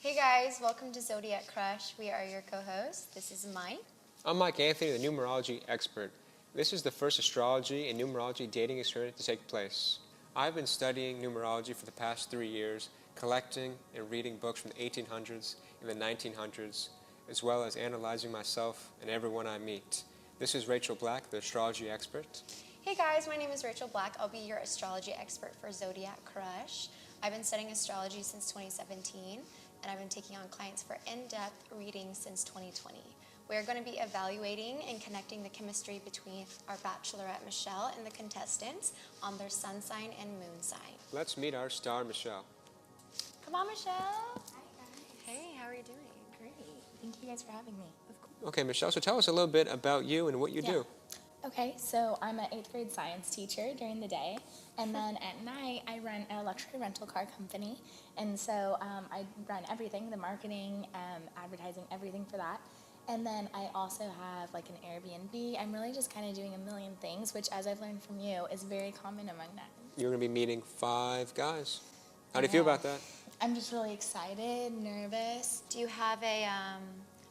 Hey guys, welcome to Zodiac Crush. We are your co-hosts. This is Mike. I'm Mike Anthony, the numerology expert. This is the first astrology and numerology dating experiment to take place. I've been studying numerology for the past 3 years, collecting and reading books from the 1800s and the 1900s, as well as analyzing myself and everyone I meet. This is Rachel Black, the astrology expert. Hey guys, my name is Rachel Black. I'll be your astrology expert for Zodiac Crush. I've been studying astrology since 2017, and I've been taking on clients for in-depth readings since 2020. We're going to be evaluating and connecting the chemistry between our bachelorette Michelle and the contestants on their sun sign and moon sign. Let's meet our star, Michelle. Come on, Michelle. Hi, guys. Hey, how are you doing? Great. Thank you guys for having me. Of course. Okay, Michelle, so tell us a little bit about you and what you do. Okay, so I'm an 8th grade science teacher during the day, and then at night I run a luxury rental car company, and so I run everything, the marketing, advertising, everything for that. And then I also have like an Airbnb. I'm really just kind of doing a million things, which, as I've learned from you, is very common among men. You're going to be meeting 5 guys. How do you feel about that? I'm just really excited, nervous. Do you have a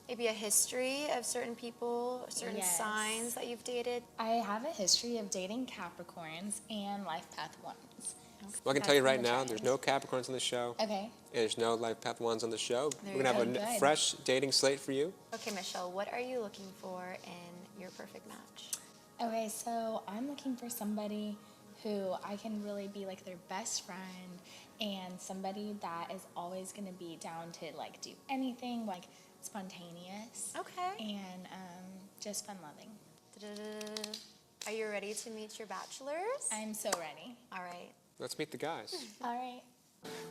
maybe a history of certain people, certain Yes. signs that you've dated? I have a history of dating Capricorns and life path ones. Well, I can tell you right now, there's no Capricorns on the show. Okay. There's no life path ones on the show. There We're going to you have go. a Good. fresh dating slate for you. Okay, Michelle, what are you looking for in your perfect match? Okay, so I'm looking for somebody who I can really be like their best friend, and somebody that is always going to be down to like do anything, like spontaneous Okay. and just fun loving. Da-da-da-da. Are you ready to meet your bachelors? I'm so ready. All right. Let's meet the guys. All right.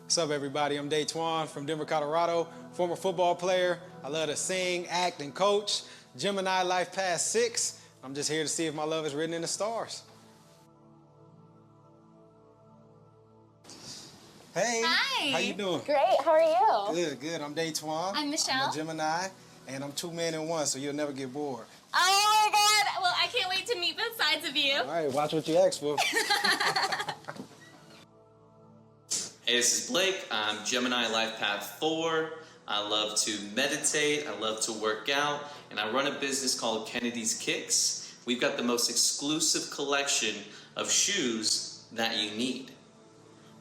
What's up, everybody? I'm Dave Twan from Denver, Colorado, former football player. I love to sing, act, and coach. Gemini Life Path 6. I'm just here to see if my love is written in the stars. Hey. Hi. How you doing? Great. How are you? Good, good. I'm Dave Twan. I'm Michelle. I'm a Gemini, and I'm 2 men in 1, so you'll never get bored. Oh my God! Well, I can't wait to meet both sides of you. All right, watch what you ask for. Hey, this is Blake. I'm Gemini Life Path 4. I love to meditate, I love to work out, and I run a business called Kennedy's Kicks. We've got the most exclusive collection of shoes that you need.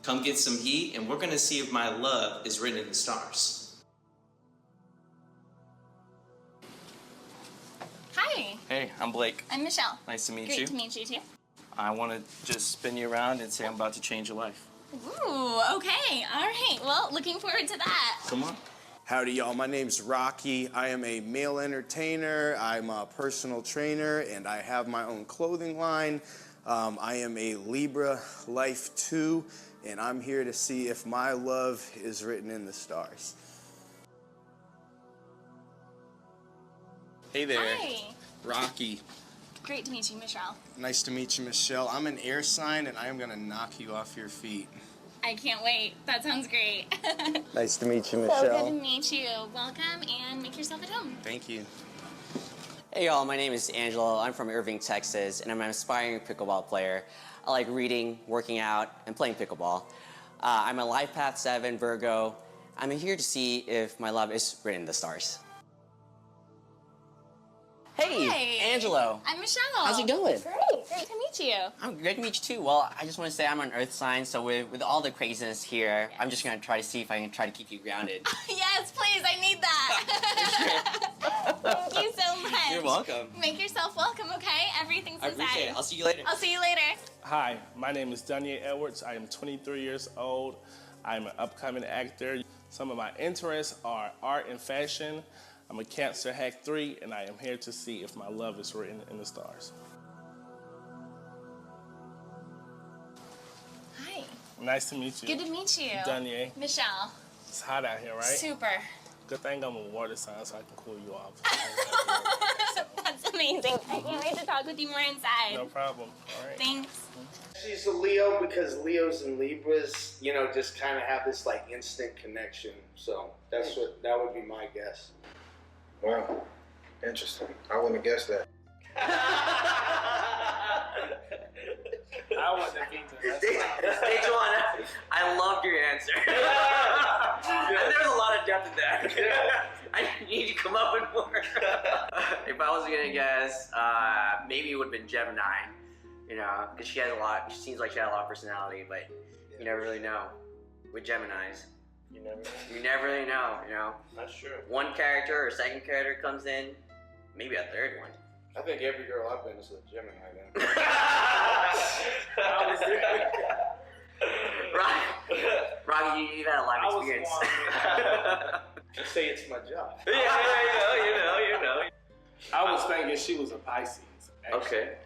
Come get some heat, and we're gonna see if my love is written in the stars. Hi, Hey, I'm Blake. I'm Michelle. Nice to meet Great you. to meet you too. I want to just spin you around and say I'm about to change your life. Ooh, okay. All right. Well, looking forward to that. Come on. Howdy, y'all. My name's Rocky. I am a male entertainer. I'm a personal trainer, and I have my own clothing line. I am a Libra Life 2, and I'm here to see if my love is written in the stars. Hey there. Hi. Rocky. Great to meet you, Michelle. Nice to meet you, Michelle. I'm an air sign, and I am going to knock you off your feet. I can't wait. That sounds great. Nice to meet you, So good to Michelle. meet you. Welcome and make yourself at home. Thank you. Hey y'all, my name is Angelo. I'm from Irving, Texas, and I'm an aspiring pickleball player. I like reading, working out, and playing pickleball. I'm a Life Path 7 Virgo. I'm here to see if my love is written in the stars. Hey, Hi. Angelo. I'm Michelle. How's it going? Great. Great to meet you. I'm great to meet you too. Well, I just want to say I'm an Earth sign, so with all the craziness here, I'm just gonna try to see if I can try to keep you grounded. Yes, please. I need that. Thank you so much. You're welcome. Make yourself welcome, okay? Everything's I inside. appreciate it. I'll see you later. I'll see you later. Hi, my name is Daniel Edwards. I am 23 years old. I'm an upcoming actor. Some of my interests are art and fashion. I'm a Cancer Hack 3, and I am here to see if my love is written in the stars. Hi. Nice to meet you. Good to meet you. Daniel. Michelle. It's hot out here, right? Super. Good thing I'm a water sign so I can cool you off. That's amazing. I can't wait to talk with you more inside. No problem. All right. Thanks. She's a Leo because Leos and Libras, just kind of have this like instant connection. So that would be my guess. Wow, interesting. I wouldn't have guessed that. I want to beat them. That's Stage one, I loved your answer. And there's a lot of after that. I need to come up with more. If I was gonna guess, maybe it would have been Gemini. You know, because she has a lot. She seems like she had a lot of personality, but you never really know with Geminis. You never know. You never really know. You know, That's true. one character or second character comes in, maybe a third one. I think every girl I've been is a Gemini then. Rocky, you've had a lot of experience. Say it's my job. Yeah, you know. I was thinking she was a Pisces. Actually. Okay.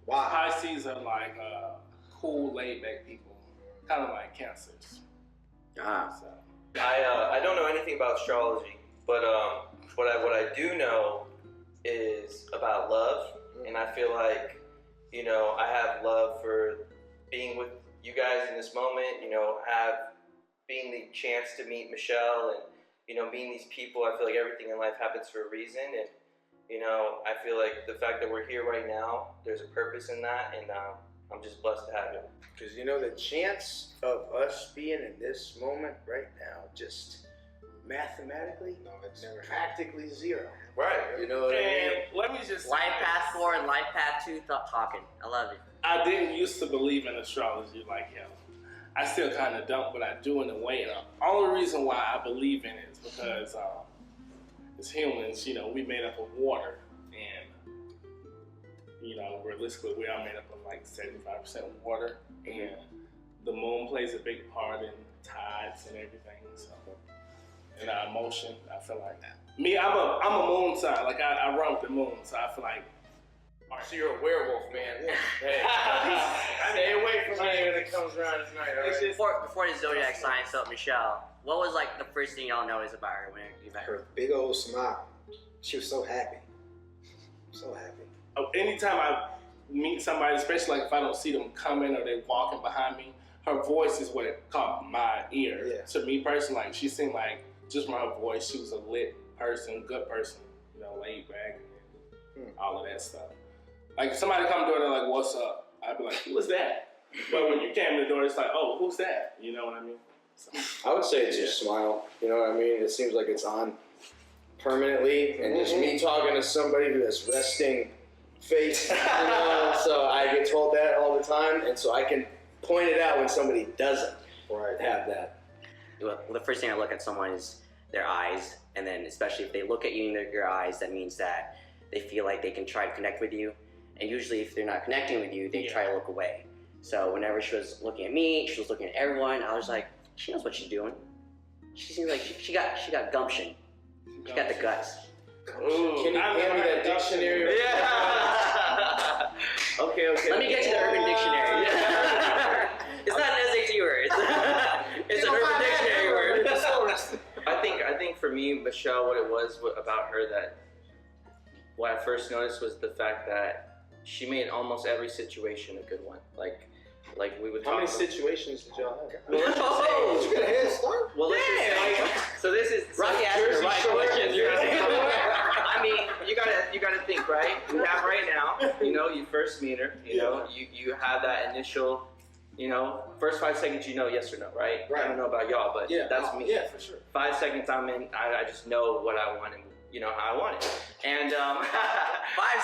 Why? Pisces are like cool, laid-back people, kind of like Cancers. Ah. So. I don't know anything about astrology, but what I do know is about love, and I feel like, you know, I have love for being with you guys in this moment, you know, being the chance to meet Michelle and, you know, meeting these people. I feel like everything in life happens for a reason, and, you know, I feel like the fact that we're here right now, there's a purpose in that, and I'm just blessed to have you. Because you know the chance of us being in this moment right now, just mathematically, it's practically zero. Right. You know what I mean? And let me just say Life this. Path 4 and Life Path 2 talking. I love it. I didn't used to believe in astrology like him. I still kind of don't, but I do in a way. And the only reason why I believe in it is because as humans, you know, we made up of water, and you know, realistically, we are made up of like 75% water, and the moon plays a big part in tides and everything. So, and our emotion, I feel like me, I'm a moon sign. Like I run with the moon, so I feel like. So you're a werewolf, man. Hey, stay away from anything that comes around at night, all right? Before the zodiac sign, so Michelle, what was like the first thing y'all noticed about her when you met her? Her big old smile. She was so happy. So happy. Anytime I meet somebody, especially like if I don't see them coming or they walking behind me, her voice is what caught my ear. Yeah. To me personally, like she seemed like just from her voice, she was a lit person, good person, you know, laid back and all of that stuff. Like if somebody come to the door, they're like, "What's up?" I'd be like, "Who is that?" But when you came to the door, it's like, "Oh, who's that?" You know what I mean? So. I would say it's your smile. You know what I mean? It seems like it's on permanently, and just me talking to somebody who has resting face, you know, so I get told that all the time, and so I can point it out when somebody doesn't have that. Well, the first thing I look at someone is their eyes, and then especially if they look at you in your eyes, that means that they feel like they can try to connect with you. And usually if they're not connecting with you, they try to look away. So whenever she was looking at me, she was looking at everyone, I was like, she knows what she's doing. She seems like she got gumption. She got the guts. Ooh, can you hand me that dictionary? Yeah. Okay. Let me get you the Urban Dictionary. It's not an SAT word. It's an Urban Dictionary word. I think for me, Michelle, what it was about her that what I first noticed was the fact that she made almost every situation a good one. Like we would talk. How many situations did y'all have? Well, let's just say, Did you get a head start? well, let's just say, so this is Rocky asked her the right question. I mean, you gotta think, right? We have right now, you know, you first meet her, you know, you have that initial, you know, first 5 seconds, you know, yes or no, right? I don't know about y'all, but that's me. Yeah, for sure. 5 seconds I'm in, I just know what I want and you know how I want it. And 5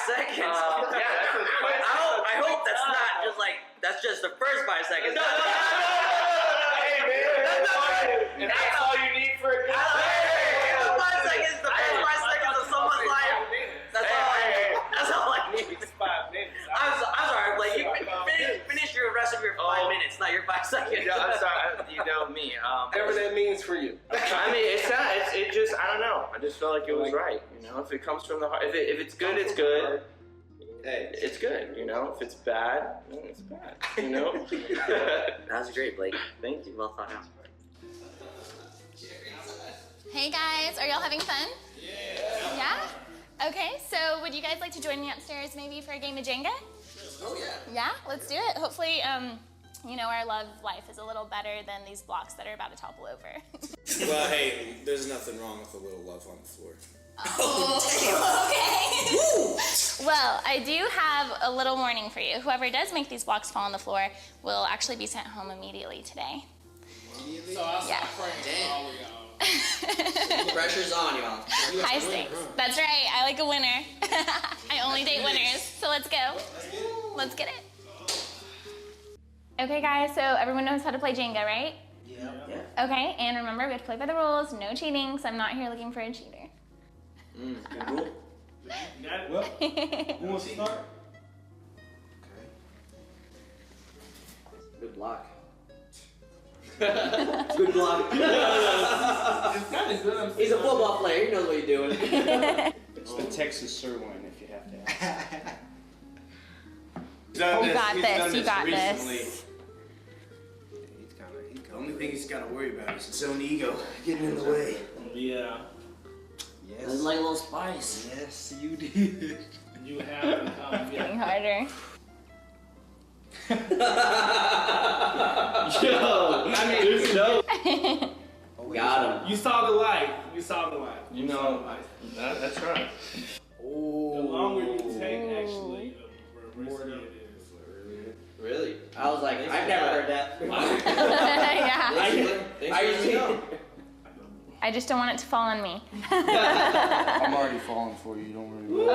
seconds. yeah, that's what, I hope that's not just like that's just the first 5 seconds. No. Hey man, and that's all you need for a good 5 seconds, the first 5 seconds of someone's life. That's all I need. 5 minutes. I'm sorry, Blake. You finish your rest of your 5 minutes, not your 5 seconds. Yeah, I'm sorry. You know me. Whatever that means for you. I mean, it just, I don't know. I just felt like it was right. You know, if it comes from the heart, if it's good, it's good. Hey. It's good. You know, if it's bad, then it's bad. You know. That was great, Blake. Thank you. Well thought out. Hey guys, are y'all having fun? Yeah? Okay, so would you guys like to join me upstairs maybe for a game of Jenga? Oh, yeah. Yeah, let's do it. Hopefully, you know, our love life is a little better than these blocks that are about to topple over. Well, hey, there's nothing wrong with a little love on the floor. Okay. Well, I do have a little warning for you. Whoever does make these blocks fall on the floor will actually be sent home immediately today. So I Yeah. praying for all of y'all. Pressure's on, y'all. High stakes. That's right. I like a winner. I only date winners. So let's go. Let's get it. Okay, guys. So everyone knows how to play Jenga, right? Yeah. Okay. And remember, we have to play by the rules. No cheating. So I'm not here looking for a cheater. Good rule. You got it? Who wants to start? Good block. Good block. It's kind of good. He's a football player. He knows what he's doing. It's the Texas sirloin, if you have to ask. You got this. You got this. The only thing he's got to worry about is his own ego getting in the way. Yeah. It's like a little spice. Yes, you did. You have to come. Getting harder. Yo, I mean, no. Got him. You saw the light. You saw the light. You know, that's right. The longer you take, actually, the more riskier it is. Really? I was like, I've never heard that. Yeah. I usually. I just don't want it to fall on me. I'm already falling for you. Don't worry.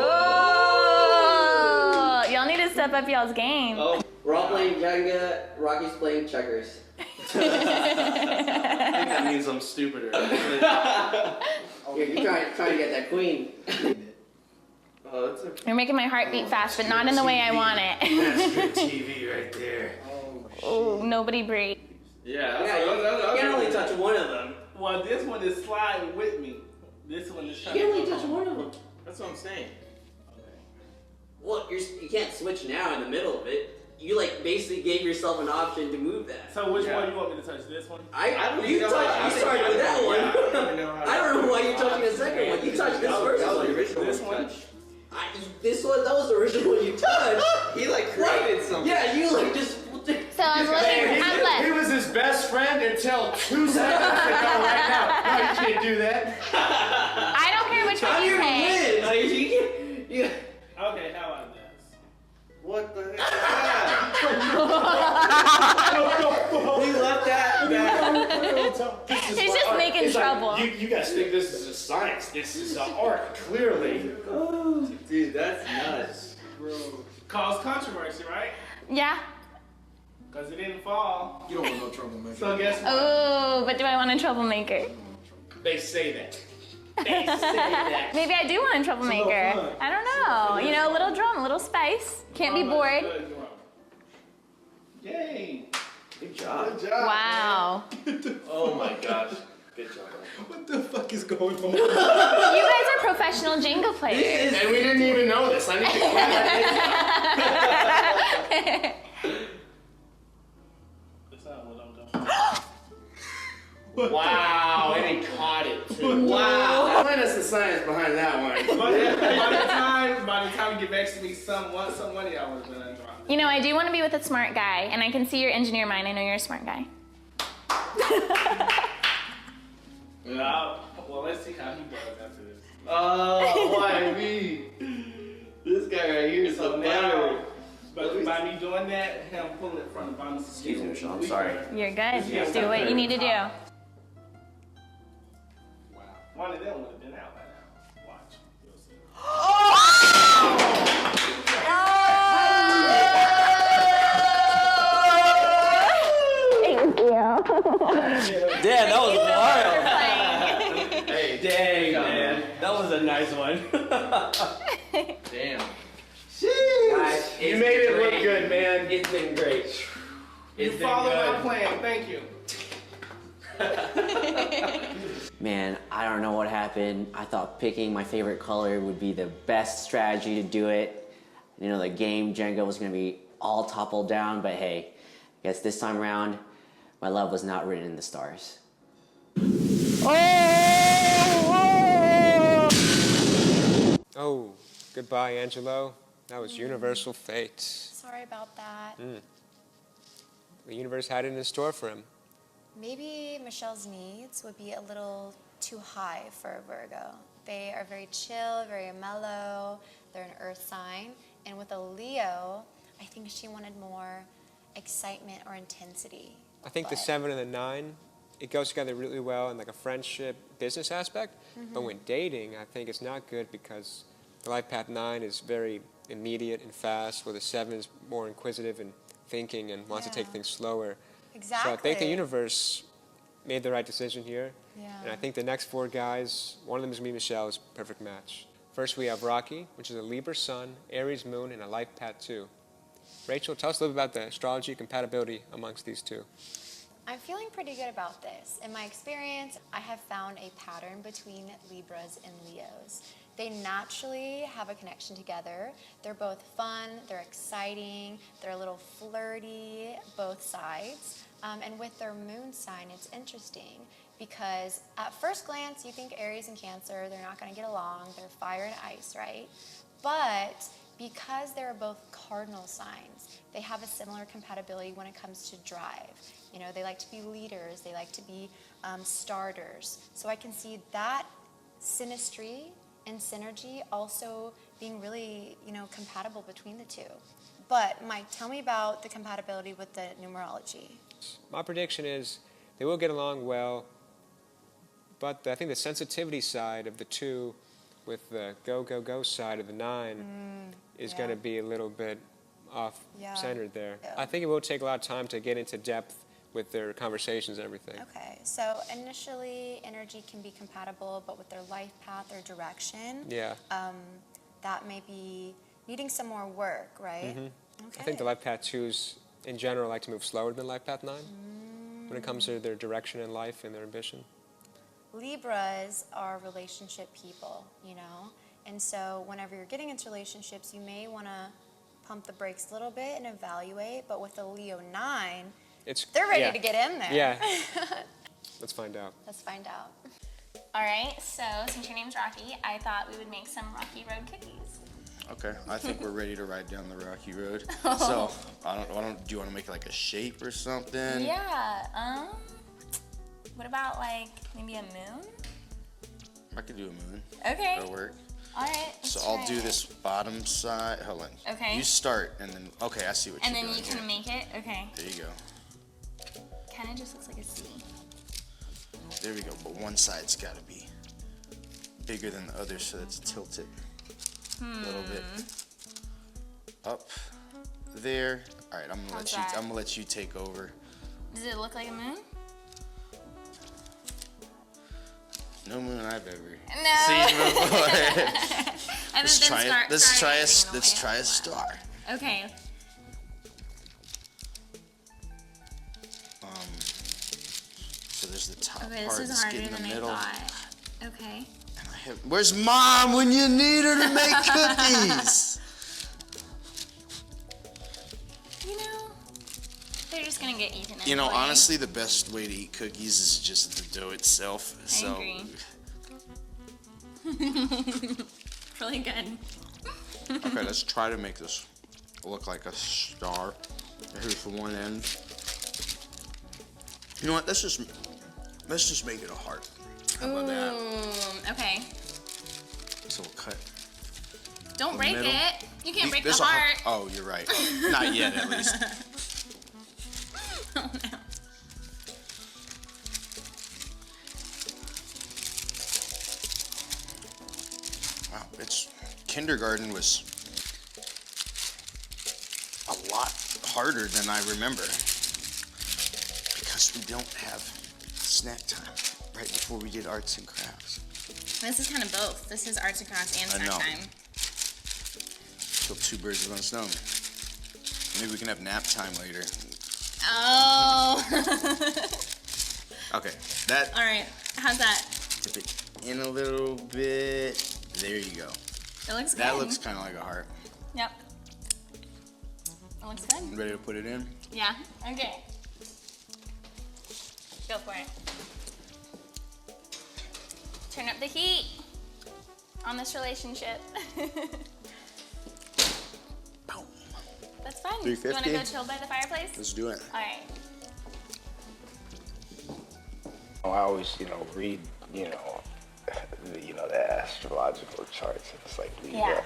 Oh, y'all need to step up y'all's game. Oh, we're all playing Jenga. Rocky's playing checkers. I think that means I'm stupider. You're trying to get that queen. Oh, that's okay. You're making my heart beat fast, but not in the way I want it. That's good TV right there. Oh, nobody breathe. Yeah. Yeah, you can only touch one of them. Well, this one is sliding with me. This one is You trying can only to touch one of them. That's what I'm saying. Well, you can't switch now in the middle of it. You like basically gave yourself an option to move that. So which one you want me to touch? This one? You started with that one. I don't know why you're touching the second one. You touched this first That was the one. original This one. one? This one, that was the original one you touched. He like created something. Yeah, you like just. So I'm looking. I'm He left. was his best friend until 2 seconds ago right now. No, you can't do that. I don't care which How one do you you pick. win? Like, you, Okay, how about this? What the heck is that? He left that. He's just making trouble. You guys think this is a science. This is an art, clearly. Dude, that's nuts. Cause controversy, right? Yeah. Because it didn't fall. You don't want no trouble, man. So guess what? Oh, but do I want a troublemaker? They say that. Maybe I do want a troublemaker. I don't know. You know, a little drum, a little spice. Can't be bored. Yay. Good job. Wow. Oh my gosh. Good job. What the fuck is going on? You guys are professional Jenga players. And we didn't even know this. I need to clap. That's not what I'm doing. Wow, and he caught it too. Wow. Explain us the science behind that one. By the time you get back to me, some money I was gonna drop. You know, I do want to be with a smart guy, and I can see your engineer mind. I know you're a smart guy. Well, let's see how he does after this. Oh, why me? This guy right here is So so now, but by me doing that, him pulling it from the bottom. Excuse me, Michelle, I'm sorry. You're good. Do what you need to do. One of them would have been out by now. Watch. You'll see. Damn, that was wild. Hey, Dang, man. That was a nice one. damn. Guys, You made it look good, man. It's been great. You followed my plan. Thank you. Man, I don't know what happened. I thought picking my favorite color would be the best strategy to do it. You know, the game Jenga was going to be all toppled down, but hey, I guess this time around, my love was not written in the stars. Oh, goodbye, Angelo. That was universal fate. Sorry about that. The universe had it in store for him. Maybe Michelle's needs would be a little too high for a Virgo. They are very chill, very mellow. They're an earth sign. And with a Leo, I think she wanted more excitement or intensity. I think the But- 7 and the 9 it goes together really well in like a friendship, business aspect. But when dating, I think it's not good because the life path 9 is very immediate and fast, where the 7 is more inquisitive and thinking and wants to take things slower. Exactly. So I think the universe made the right decision here. Yeah. And I think the next 4 guys, one of them is going to be Michelle, is a perfect match. First, we have Rocky, which is a Libra sun, Aries moon, and a life path 2. Rachel, tell us a little bit about the astrology compatibility amongst these two. I'm feeling pretty good about this. In my experience, I have found a pattern between Libras and Leos. They naturally have a connection together. They're both fun, they're exciting, they're a little flirty, both sides. And with their moon sign, it's interesting because at first glance, you think Aries and Cancer, they're not gonna get along, they're fire and ice, right? But because they're both cardinal signs, they have a similar compatibility when it comes to drive. You know, they like to be leaders, they like to be starters. So I can see that synastry and synergy also being really, you know, compatible between the two. But Mike, tell me about the compatibility with the numerology. My prediction is they will get along well, but I think the sensitivity side of the 2 with the go side of the 9 is going to be a little bit off-centered there. Yeah. I think it will take a lot of time to get into depth with their conversations and everything. Okay, so initially energy can be compatible, but with their life path or direction, Yeah. that may be needing some more work, right? Okay. I think the life path 2s in general like to move slower than life path 9 when it comes to their direction in life and their ambition. Libras are relationship people, you know? And so whenever you're getting into relationships, you may want to pump the brakes a little bit and evaluate, but with a Leo 9, they're ready to get in there. Yeah. Let's find out. Let's find out. All right, so since your name's Rocky, I thought we would make some Rocky Road cookies. Okay, I think we're ready to ride down the rocky road. So, do you want to make like a shape or something? Yeah, what about like maybe a moon? I could do a moon. Okay. That'll work. All right. So I'll do this bottom side. Hold on. Okay. You start, and then I see what you're doing. And then you can make it. Okay. There you go. Kind of just looks like a C. There we go. But one side's got to be bigger than the other, so that's tilted a little bit up there. All right, I'm gonna let you take over. Does it look like a moon? No moon I've ever seen before. Let's try a star. Okay. So there's the top Okay, part. this is Let's harder get in the than middle. I thought. Okay. Where's Mom when you need her to make cookies? You know, they're just gonna get eaten. You know, anyway. honestly, the best way to eat cookies is just the dough itself. I agree. Really good. Okay, let's try to make this look like a star. Here's the one end. You know what? Let's just make it a heart. How about that? Okay. So we'll cut. Don't break middle. it. You can't break the There's a heart. Oh, you're right. Not yet, at least. Oh no. Wow, kindergarten was a lot harder than I remember because we don't have snack time right before we did arts and crafts. This is kind of both. This is arts and crafts and I snack know. time. Kill 2 birds with one stone. Maybe we can have nap time later. Oh. Okay, that. All right. How's that? Tip it in a little bit. There you go. It looks good. That looks kind of like a heart. Yep. It looks good. Ready to put it in? Yeah. Okay. Go for it. Turn up the heat on this relationship. That's fun. You 350? want to go chill by the fireplace? Let's do it. All right. I always, read, the astrological charts. It's like Libra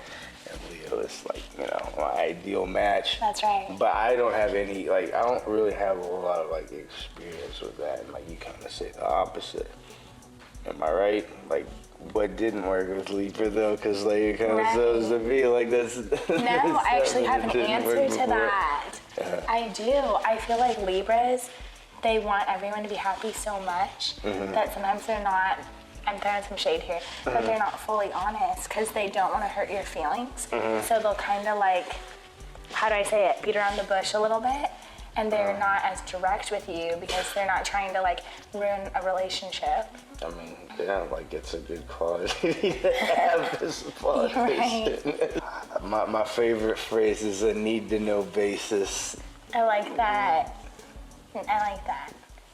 and Leo is just like, you know, my ideal match. That's right. But I don't have any, like, I don't really have a whole lot of, like, experience with that. And, like, you kind of say the opposite. Am I right? Like, what didn't work with Libra, though? Because, like, it kind of supposed to be like this. No, I actually have an answer to that. I do. I feel like Libras, they want everyone to be happy so much that sometimes they're not, I'm throwing some shade here, but they're not fully honest because they don't want to hurt your feelings. So they'll kind of like, how do I say it, beat around the bush a little bit, and they're not as direct with you because they're not trying to like ruin a relationship. I mean, yeah, like, it's a good quality to have this qualification. My favorite phrase is a need-to-know basis. I like that. I like that.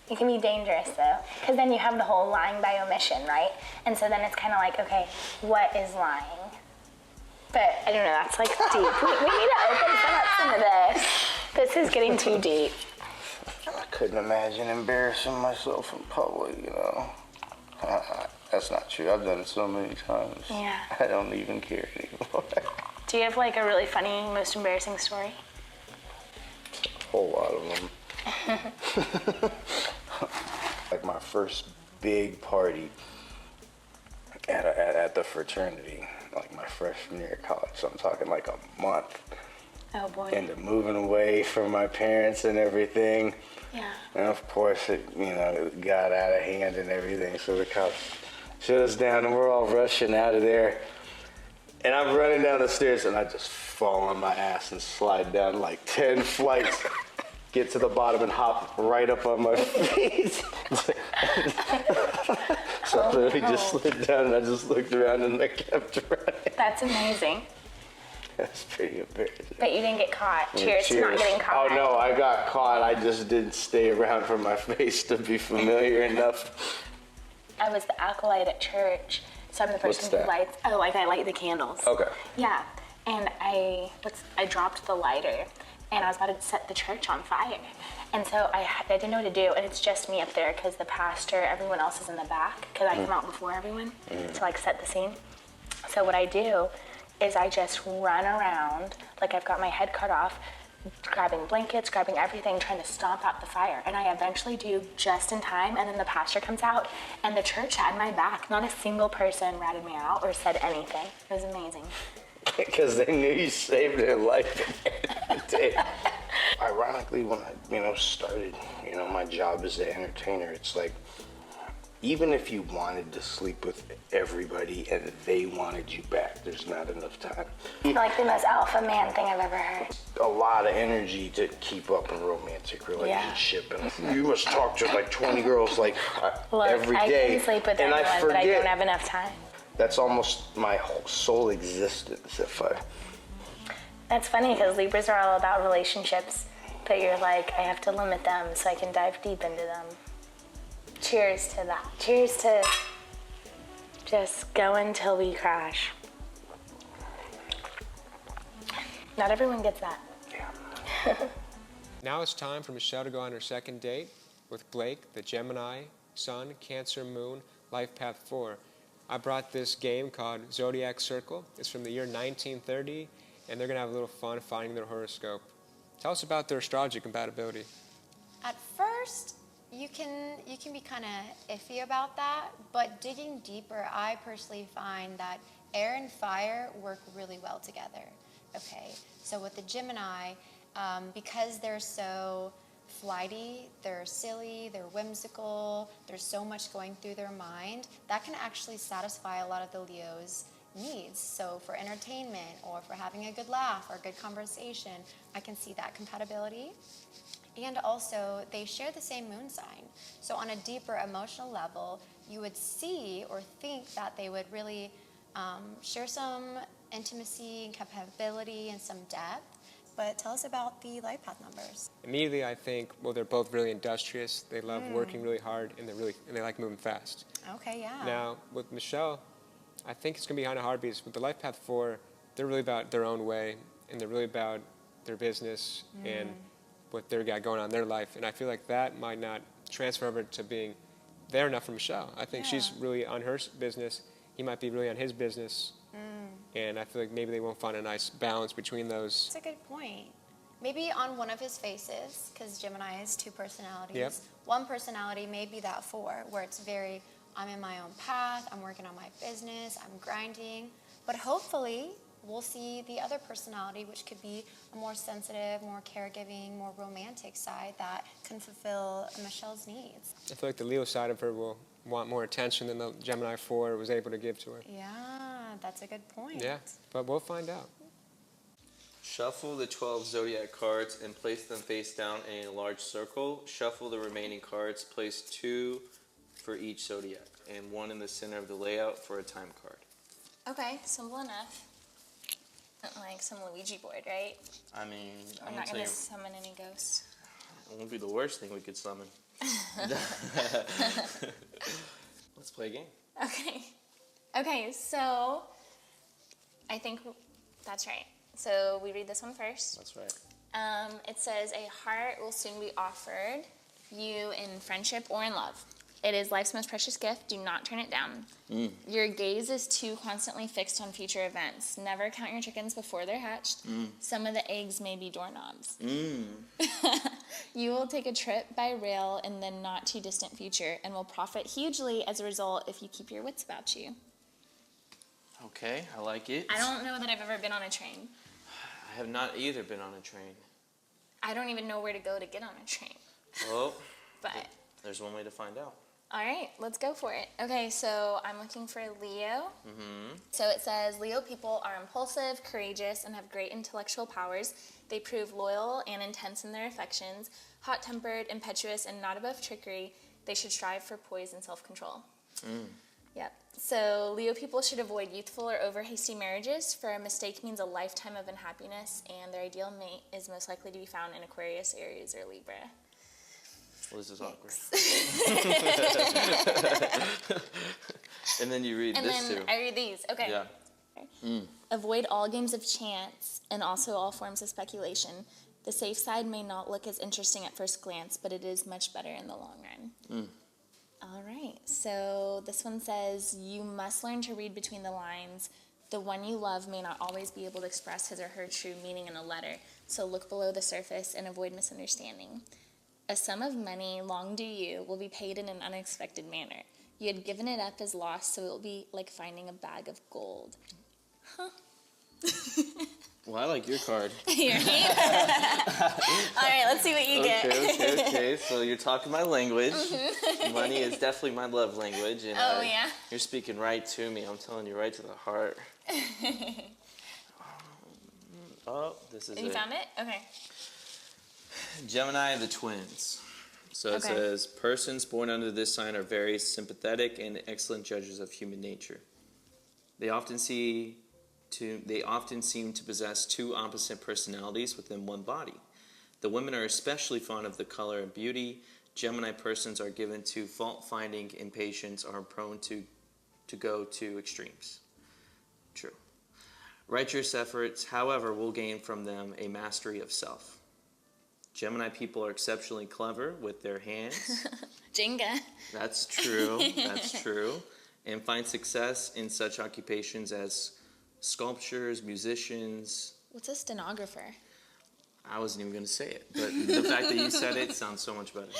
It can be dangerous though, because then you have the whole lying by omission, right? And so then it's kind of like, okay, what is lying? But I don't know, that's like deep. We need to open some of this. This is getting too deep. I couldn't imagine embarrassing myself in public, you know. That's not true. I've done it so many times. Yeah. I don't even care anymore. Do you have like a really funny, most embarrassing story? A whole lot of them. Like my first big party at the fraternity, like my freshman year of college. So I'm talking like a month. Oh boy. Into moving away from my parents and everything. Yeah. And of course, it, you know, it got out of hand and everything. So the cops shut us down and we're all rushing out of there. And I'm running down the stairs and I just fall on my ass and slide down like 10 flights. Get to the bottom and hop right up on my feet. So I literally just slid down and I just looked around and I kept running. That's amazing. That's pretty embarrassing. But you didn't get caught. Cheers to not getting caught. Oh no, I got caught. I just didn't stay around for my face to be familiar enough. I was the acolyte at church, so I'm the person What's who that? lights. Oh, like I light the candles. Okay. Yeah, and I dropped the lighter, and I was about to set the church on fire, and so I didn't know what to do, and it's just me up there because the pastor, everyone else is in the back because I come out before everyone to like set the scene. So what I do is I just run around like I've got my head cut off, grabbing blankets, grabbing everything, trying to stomp out the fire. And I eventually do just in time, and then the pastor comes out, and the church had my back. Not a single person ratted me out or said anything. It was amazing. Because they knew you saved their life. Ironically, when I, started, my job as an entertainer, it's like, even if you wanted to sleep with everybody and they wanted you back, there's not enough time. Like the most alpha man thing I've ever heard. A lot of energy to keep up a romantic relationship. And you must talk to like 20 girls like Look, every I day. can sleep with and anyone, I forget, but I don't have enough time. That's almost my whole sole existence if I... That's funny because Libras are all about relationships, but you're like, I have to limit them so I can dive deep into them. Cheers to that. Cheers to just go until we crash. Not everyone gets that. Yeah. Now it's time for Michelle to go on her second date with Blake, the Gemini, Sun, Cancer, Moon, Life Path 4. I brought this game called Zodiac Circle. It's from the year 1930, and they're going to have a little fun finding their horoscope. Tell us about their astrology compatibility. At first, you can be kind of iffy about that, but digging deeper, I personally find that air and fire work really well together. Okay, so with the Gemini, because they're so flighty, they're silly, they're whimsical, there's so much going through their mind, that can actually satisfy a lot of the Leo's needs. So for entertainment or for having a good laugh or good conversation, I can see that compatibility. And also, they share the same moon sign. So on a deeper emotional level, you would see or think that they would really share some intimacy and compatibility and some depth. But tell us about the life path numbers. Immediately, I think, well, they're both really industrious. They love working really hard, and they like moving fast. Okay, yeah. Now, with Michelle, I think it's going to be kind of hard because with the Life Path 4, they're really about their own way, and they're really about their business and what they've got going on in their life. And I feel like that might not transfer over to being there enough for Michelle. I think she's really on her business. He might be really on his business. and I feel like maybe they won't find a nice balance between those. That's a good point. Maybe on one of his faces, because Gemini has two personalities. Yep. One personality may be that 4, where it's very, I'm in my own path, I'm working on my business, I'm grinding. But hopefully, we'll see the other personality, which could be a more sensitive, more caregiving, more romantic side that can fulfill Michelle's needs. I feel like the Leo side of her will want more attention than the Gemini 4 was able to give to her. Yeah, that's a good point. Yeah, but we'll find out. Shuffle the 12 zodiac cards and place them face down in a large circle. Shuffle the remaining cards. Place 2 for each zodiac and 1 in the center of the layout for a time card. Okay, simple enough. Not like some Luigi board, right? I mean, I'm not gonna summon any ghosts. It won't be the worst thing we could summon. Let's play a game. Okay. Okay, so I think that's right. So we read this one first. That's right. It says, a heart will soon be offered you in friendship or in love. It is life's most precious gift. Do not turn it down. Your gaze is too constantly fixed on future events. Never count your chickens before they're hatched. Some of the eggs may be doorknobs. You will take a trip by rail in the not too distant future and will profit hugely as a result if you keep your wits about you. Okay, I like it. I don't know that I've ever been on a train. I have not either been on a train. I don't even know where to go to get on a train. Well, But there's one way to find out. all right, let's go for it. Okay, so I'm looking for Leo. So it says, Leo people are impulsive, courageous, and have great intellectual powers. They prove loyal and intense in their affections, hot-tempered, impetuous, and not above trickery. They should strive for poise and self-control. Yep. So Leo people should avoid youthful or over-hasty marriages, for a mistake means a lifetime of unhappiness, and their ideal mate is most likely to be found in Aquarius, Aries, or Libra. Well, this is awkward. And then you read And this then too. I read these. Okay. Yeah. Avoid all games of chance and also all forms of speculation. The safe side may not look as interesting at first glance, but it is much better in the long run. All right, so this one says, you must learn to read between the lines. The one you love may not always be able to express his or her true meaning in a letter, so look below the surface and avoid misunderstanding. A sum of money long due you will be paid in an unexpected manner. You had given it up as lost, so it will be like finding a bag of gold. Huh. Well, I like your card. You're right. All right, let's see what you get. Okay. So you're talking my language. Money is definitely my love language. And Oh, yeah? You're speaking right to me. I'm telling you, right to the heart. Oh, this is You it. found it? Okay. Gemini, the twins. So it Okay. says, persons born under this sign are very sympathetic and excellent judges of human nature. They often seem to possess two opposite personalities within one body. The women are especially fond of the color and beauty. Gemini persons are given to fault-finding, impatience, are prone to go to extremes. True. Righteous efforts, however, will gain from them a mastery of self. Gemini people are exceptionally clever with their hands. Jenga. That's true. That's true. And find success in such occupations as sculptors, musicians. What's a stenographer? I wasn't even going to say it, but the fact that you said it sounds so much better.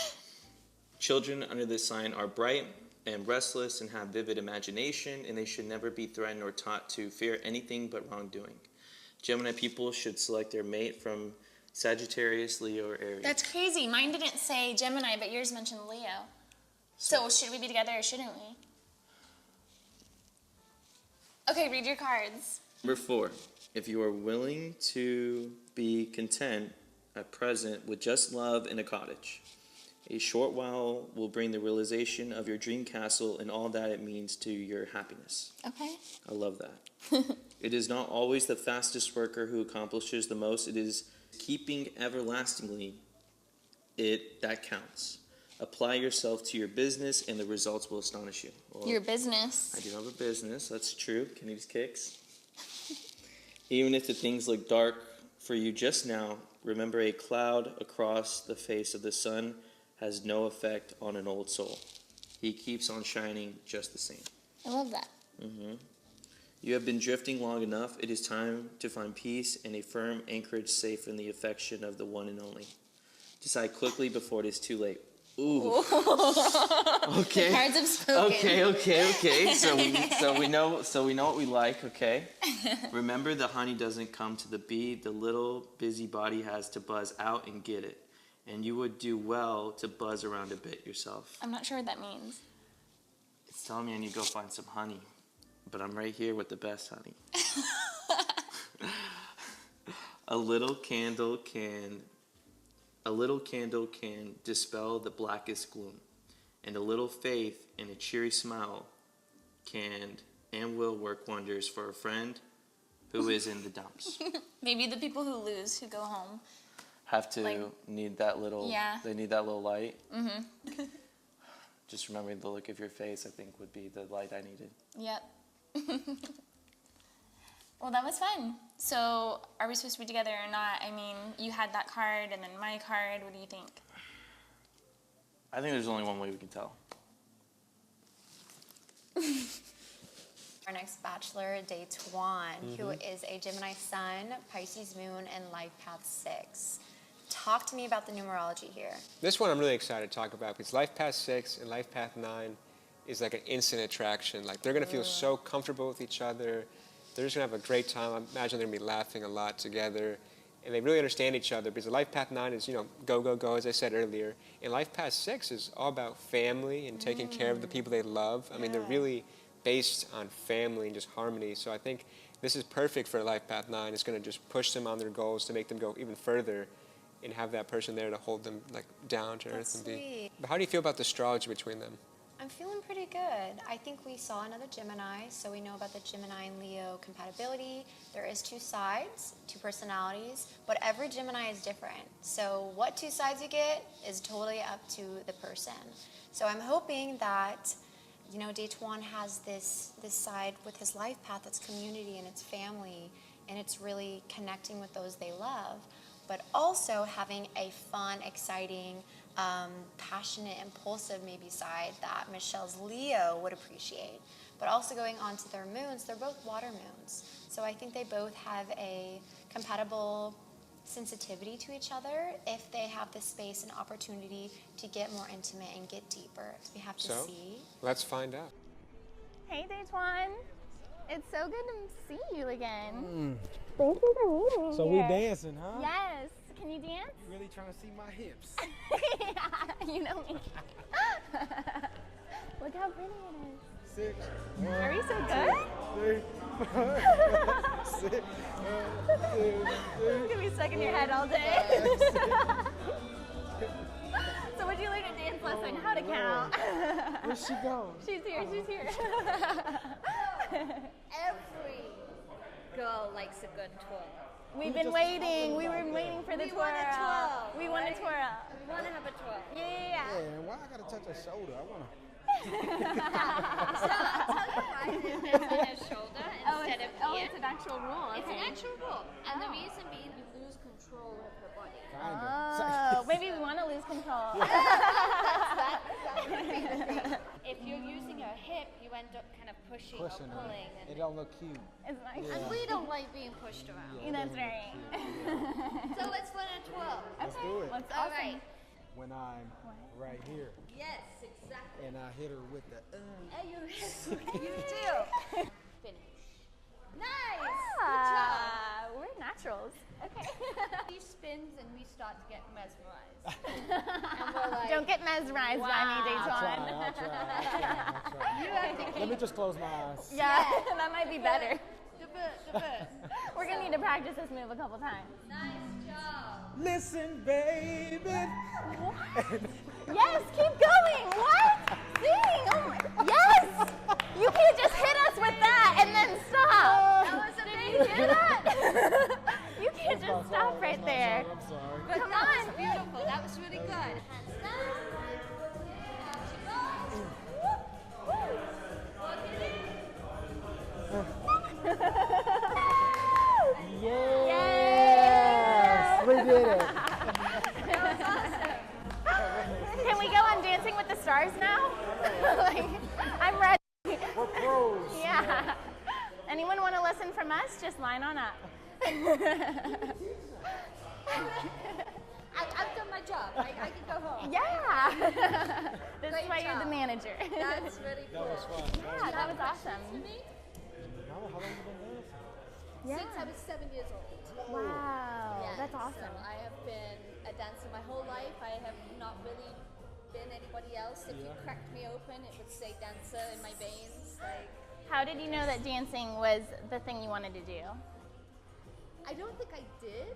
Children under this sign are bright and restless and have vivid imagination, and they should never be threatened or taught to fear anything but wrongdoing. Gemini people should select their mate from Sagittarius, Leo, or Aries. That's crazy. Mine didn't say Gemini, but yours mentioned Leo. So should we be together or shouldn't we? Okay, read your cards. Number 4, if you are willing to be content at present with just love in a cottage, a short while will bring the realization of your dream castle and all that it means to your happiness. Okay. I love that. It is not always the fastest worker who accomplishes the most. It is keeping everlastingly it that counts. Apply yourself to your business and the results will astonish you. Well, Your business. I do have a business, that's true. Kennedy's Kicks. Even if the things look dark for you just now, remember a cloud across the face of the sun has no effect on an old soul. He keeps on shining just the same. I love that. You have been drifting long enough. It is time to find peace and a firm anchorage safe in the affection of the one and only. Decide quickly before it is too late. Ooh. Okay. The cards have spoken. Okay. So we know what we like. Okay. Remember, the honey doesn't come to the bee. The little busybody has to buzz out and get it. And you would do well to buzz around a bit yourself. I'm not sure what that means. It's telling me I need to go find some honey, but I'm right here with the best honey. A little candle can dispel the blackest gloom, and a little faith and a cheery smile can and will work wonders for a friend who is in the dumps. Maybe the people who lose, who go home. Have to Like- need that little. Yeah. They need that little light. Mm-hmm. Just remembering the look of your face, I think, would be the light I needed. Yep. Well, that was fun. So, are we supposed to be together or not? I mean, you had that card and then my card. What do you think? I think there's only one way we can tell. Our next bachelor, Daytwan, who is a Gemini Sun, Pisces Moon, and Life Path 6. Talk to me about the numerology here. This one I'm really excited to talk about because Life Path 6 and Life Path 9 is like an instant attraction. Like they're gonna feel so comfortable with each other. They're just gonna have a great time. I imagine they're gonna be laughing a lot together. And they really understand each other because the Life Path 9 is, go, go, go, as I said earlier. And Life Path 6 is all about family and taking care of the people they love. I mean, they're really based on family and just harmony. So I think this is perfect for Life Path 9. It's gonna just push them on their goals to make them go even further and have that person there to hold them like down to earth and be. Sweet. But how do you feel about the astrology between them? I'm feeling pretty good. I think we saw another Gemini, so we know about the Gemini and Leo compatibility. There is two sides, two personalities, but every Gemini is different. So what two sides you get is totally up to the person. So I'm hoping that, Daytwan has this side with his life path, it's community and it's family, and it's really connecting with those they love, but also having a fun, exciting, passionate, impulsive maybe side that Michelle's Leo would appreciate. But also going on to their moons, they're both water moons. So I think they both have a compatible sensitivity to each other if they have the space and opportunity to get more intimate and get deeper. We have to see. Let's find out. Hey, Daytwan. It's so good to see you again. Thank you for meeting So we dancing, huh? Yes. Can you dance? Really trying to see my hips. Yeah, you know me. Look how pretty it is. 6. Are you so good? 3, 4, 6. You're gonna be stuck in your head all day. So what'd you learn at dance lesson? How to count? Where'd she go? She's here. Every girl likes a good twirl. We've been waiting. We were waiting for the twirl. We want a twirl. We want to have a twirl. Yeah. Yeah, and why I gotta touch her shoulder? I wanna. So I'll tell you why it's on her shoulder instead of here. It's an actual rule. It's an actual rule. And the reason being we lose control of her body. Oh, maybe we want to lose control. That would be the thing. If you're using her hip, you end up kind of pushing or pulling. It don't look cute. It's nice. And we don't like being pushed around. Yeah, that's right. So let's learn a twirl. Let's do it. That's All awesome. right. When I'm right here Yes, exactly. and I hit her with the. You do. Finish. Nice. Ah, we're naturals. Okay. He spins and we start to get mesmerized. And we're like, Don't get mesmerized by me, Daytwan. I'll try. you have to keep. Let me just close my eyes. Yeah, that might be better. The bird. We're gonna need to practice this move a couple times. Nice job. Listen, baby. Yes, keep going. What? Sing. Oh my. Yes. You can't just hit us with that and then stop. That was amazing. Did you hear that? You can't just stop right there. I'm sorry. But Come that on. was beautiful. That was really good. Hands down. Out she goes. Work it in. Yes, we did it. That was awesome. Can we go on Dancing with the Stars now? Like, I'm ready. We're pros. Yeah. And Anyone want to listen from us? Just line on up. I've done my job. I can go home. Yeah. This Great is why you're job. the manager. That's really cool. That was fun. Yeah, that was awesome. How long have you been dancing? Yeah. Since I was 7 years old. Wow, Yeah, that's awesome. So I have been a dancer my whole life. I have not really been anybody else. If you cracked me open, it would say dancer in my veins. Like, How did you know that dancing was the thing you wanted to do? I don't think I did,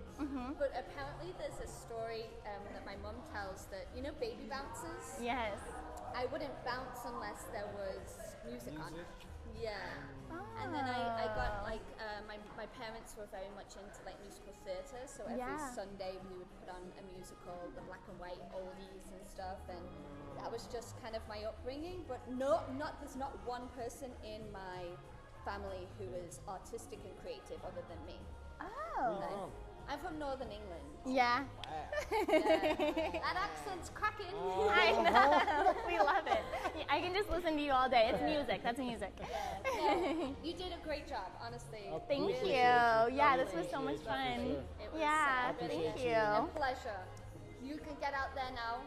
but apparently there's a story that my mom tells that, you know, baby bouncers? Yes. I wouldn't bounce unless there was music on. Yeah. And then I got like, my parents were very much into like musical theatre, so every Yeah. Sunday we would put on a musical, the black and white oldies and stuff, and that was just kind of my upbringing, but there's not one person in my family who is artistic and creative other than me. Oh. I'm from Northern England. Yeah. That accent's cracking. I know. We love it. I can just listen to you all day. It's music. That's music. No, you did a great job, honestly. Thank you. Yeah, this was so much fun. It was Yeah, really thank you. a pleasure. You can get out there now,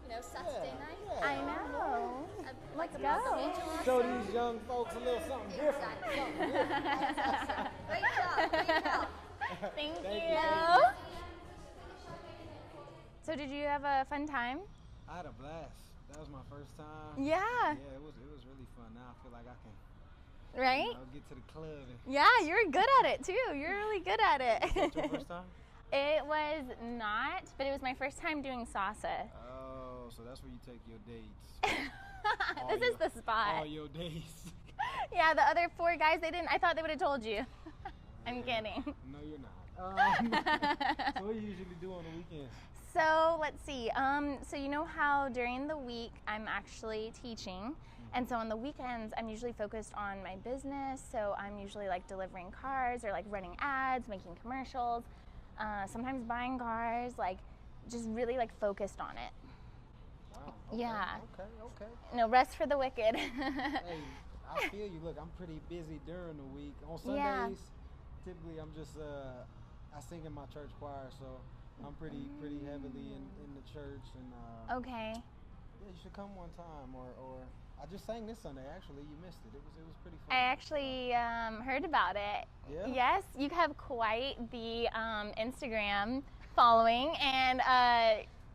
you know, Saturday night. I know. Let's go. Show these young folks a little something different. Great job, great job. Thank you. So did you have a fun time? I had a blast. That was my first time. Yeah. Yeah, it was really fun. Now I feel like I can Right? get to the club. And Yeah, you're good at it too. You're really good at it. Was that your first time? It was not, but it was my first time doing salsa. Oh, so that's where you take your dates. This is the spot. All your dates. Yeah, the other 4 guys, I thought they would have told you. I'm kidding. No, you're not. So what do you usually do on the weekends? So let's see. So you know how during the week I'm actually teaching, and so on the weekends I'm usually focused on my business. So I'm usually like delivering cars or like running ads, making commercials, sometimes buying cars, like just really like focused on it. Wow. Yeah. Okay. No rest for the wicked. Hey, I feel you. Look, I'm pretty busy during the week. On Sundays, Yeah. typically I'm just I sing in my church choir, so I'm pretty heavily in the church, and Okay. yeah, you should come one time, or I just sang this Sunday. Actually, you missed it. It was pretty fun. I actually heard about it. Yeah? Yes, you have quite the Instagram following, and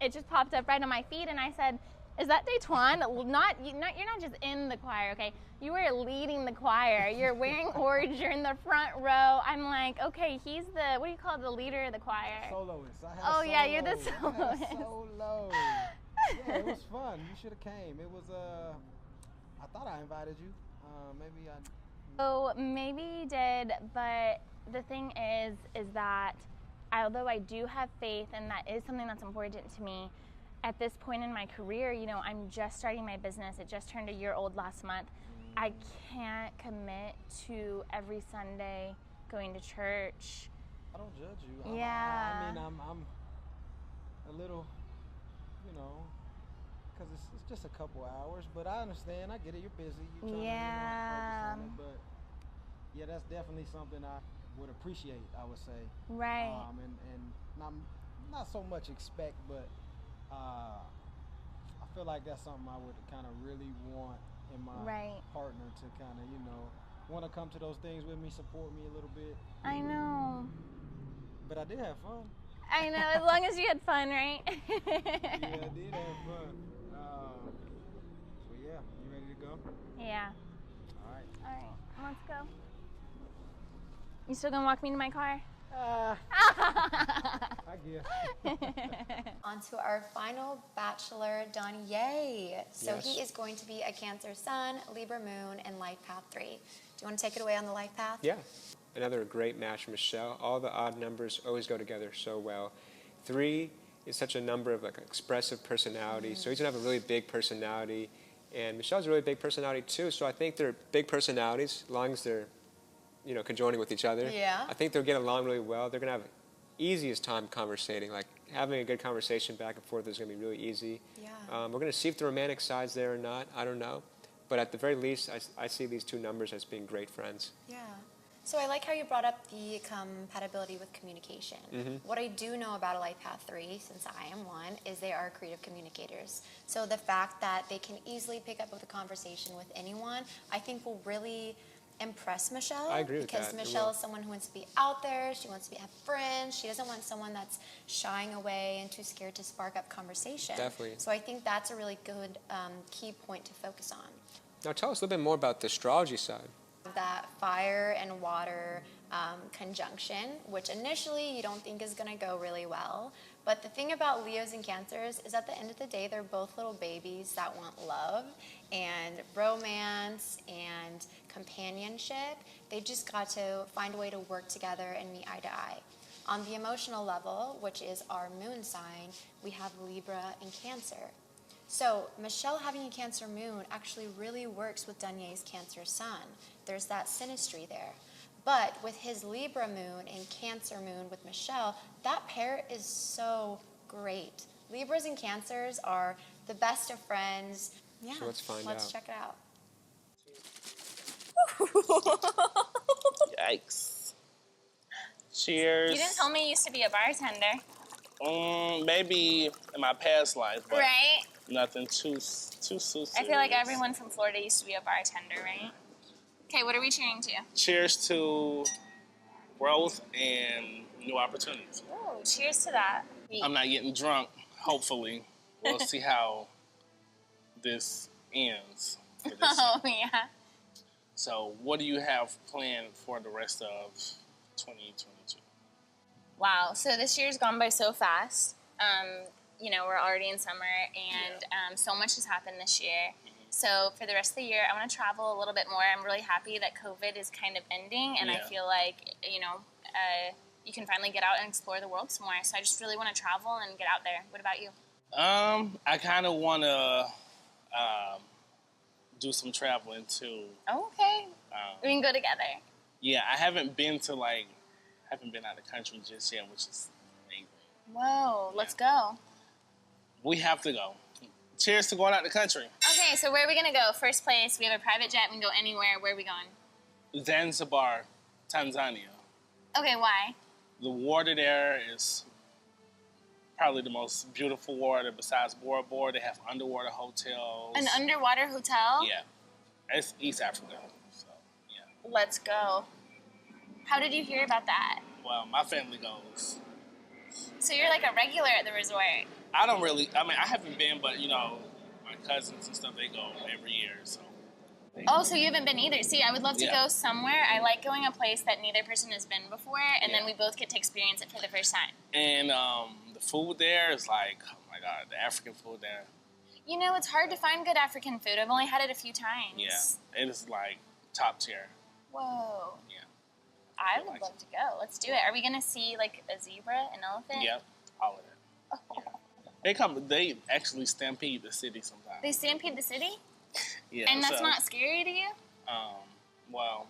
it just popped up right on my feed, and I said, "Is that Daytwan? You're not just in the choir, okay? You were leading the choir. You're wearing orange. You're in the front row. I'm like, okay, he's the what do you call it, the leader of the choir? Soloist. I had Oh a yeah, you're the solo. I had a soloist. solo. Yeah, it was fun. You should have came. It was I thought I invited you. Maybe I. So maybe you did, but the thing is that although I do have faith, and that is something that's important to me, at this point in my career, you know, I'm just starting my business. It just turned a year old last month. I can't commit to every Sunday going to church. I don't judge you. Yeah. I mean, I'm a little, you know, because it's just a couple hours, but I understand. I get it. You're busy. You're trying Yeah. to focus on it, but yeah, that's definitely something I would appreciate. I would say. Right. And not so much expect, but I feel like that's something I would kind of really want in my partner to kind of, you know, want to come to those things with me, support me a little bit. I know. But I did have fun. I know, as long as you had fun, right? Yeah, I did have fun. So yeah, you ready to go? Yeah. All right. All right, let's go. You still gonna walk me to my car? I guess. On to our final bachelor, Donnie Ye. So Yes. he is going to be a Cancer Sun, Libra Moon, and Life Path 3. Do you want to take it away on the Life Path? Yeah. Another great match, Michelle. All the odd numbers always go together so well. 3 is such a number of like expressive personality, so he's gonna have a really big personality, and Michelle's a really big personality too. So I think they're big personalities, as long as they're, you know, conjoining with each other. Yeah. I think they'll get along really well. They're gonna have easiest time conversating, like having a good conversation back and forth is gonna be really easy. Yeah. We're gonna see if the romantic side's there or not. I don't know, but at the very least, I see these 2 numbers as being great friends. Yeah. So I like how you brought up the compatibility with communication. What I do know about a Life Path 3, since I am one, is they are creative communicators. So the fact that they can easily pick up with a conversation with anyone, I think will really impress Michelle. I agree with because that. It Michelle will. is someone who wants to be out there. She wants to have friends. She doesn't want someone that's shying away and too scared to spark up conversation. Definitely. So I think that's a really good key point to focus on. Now tell us a little bit more about the astrology side. That fire and water conjunction, which initially you don't think is going to go really well. But the thing about Leos and Cancers is at the end of the day, they're both little babies that want love and romance and companionship. They just got to find a way to work together and meet eye to eye. On the emotional level, which is our moon sign, we have Libra and Cancer. So Michelle having a Cancer moon actually really works with Danier's Cancer sun. There's that synastry there. But with his Libra moon and Cancer moon with Michelle, that pair is so great. Libras and Cancers are the best of friends. Yeah, So let's find let's out. check it out. Yikes. Cheers. You didn't tell me you used to be a bartender. Maybe in my past life, but Right? nothing too serious. I feel like everyone from Florida used to be a bartender, right? Okay, what are we cheering to? Cheers to growth and new opportunities. Oh, cheers to that. I'm not getting drunk, hopefully. We'll see how this ends. For this Oh, yeah. So, what do you have planned for the rest of 2022? Wow, so this year's gone by so fast. You know, we're already in summer, and so much has happened this year. So for the rest of the year, I want to travel a little bit more. I'm really happy that COVID is kind of ending, and I feel like, you know, you can finally get out and explore the world some more. So I just really want to travel and get out there. What about you? I kind of want to do some traveling too. Oh, okay. We can go together. Yeah, I haven't been out of the country just yet, which is amazing. Whoa, let's go. We have to go. Cheers to going out the country. Okay, so where are we going to go? First place, we have a private jet. We can go anywhere. Where are we going? Zanzibar, Tanzania. Okay, why? The water there is probably the most beautiful water besides Bora Bora. They have underwater hotels. An underwater hotel? Yeah. It's East Africa. So, yeah. Let's go. How did you hear about that? Well, my family goes. So you're like a regular at the resort. I haven't been, but, you know, my cousins and stuff, they go every year, so. Oh, so you haven't been either. See, I would love to go somewhere. I like going a place that neither person has been before, and then we both get to experience it for the first time. And the food there is like, oh my God, the African food there. You know, it's hard to find good African food. I've only had it a few times. Yeah, it is like top tier. Whoa. Yeah. I would love to go. Let's do it. Are we going to see like a zebra, an elephant? Yep, all of it. Yeah. They actually stampede the city sometimes. They stampede the city? Yeah. And that's not scary to you? Well,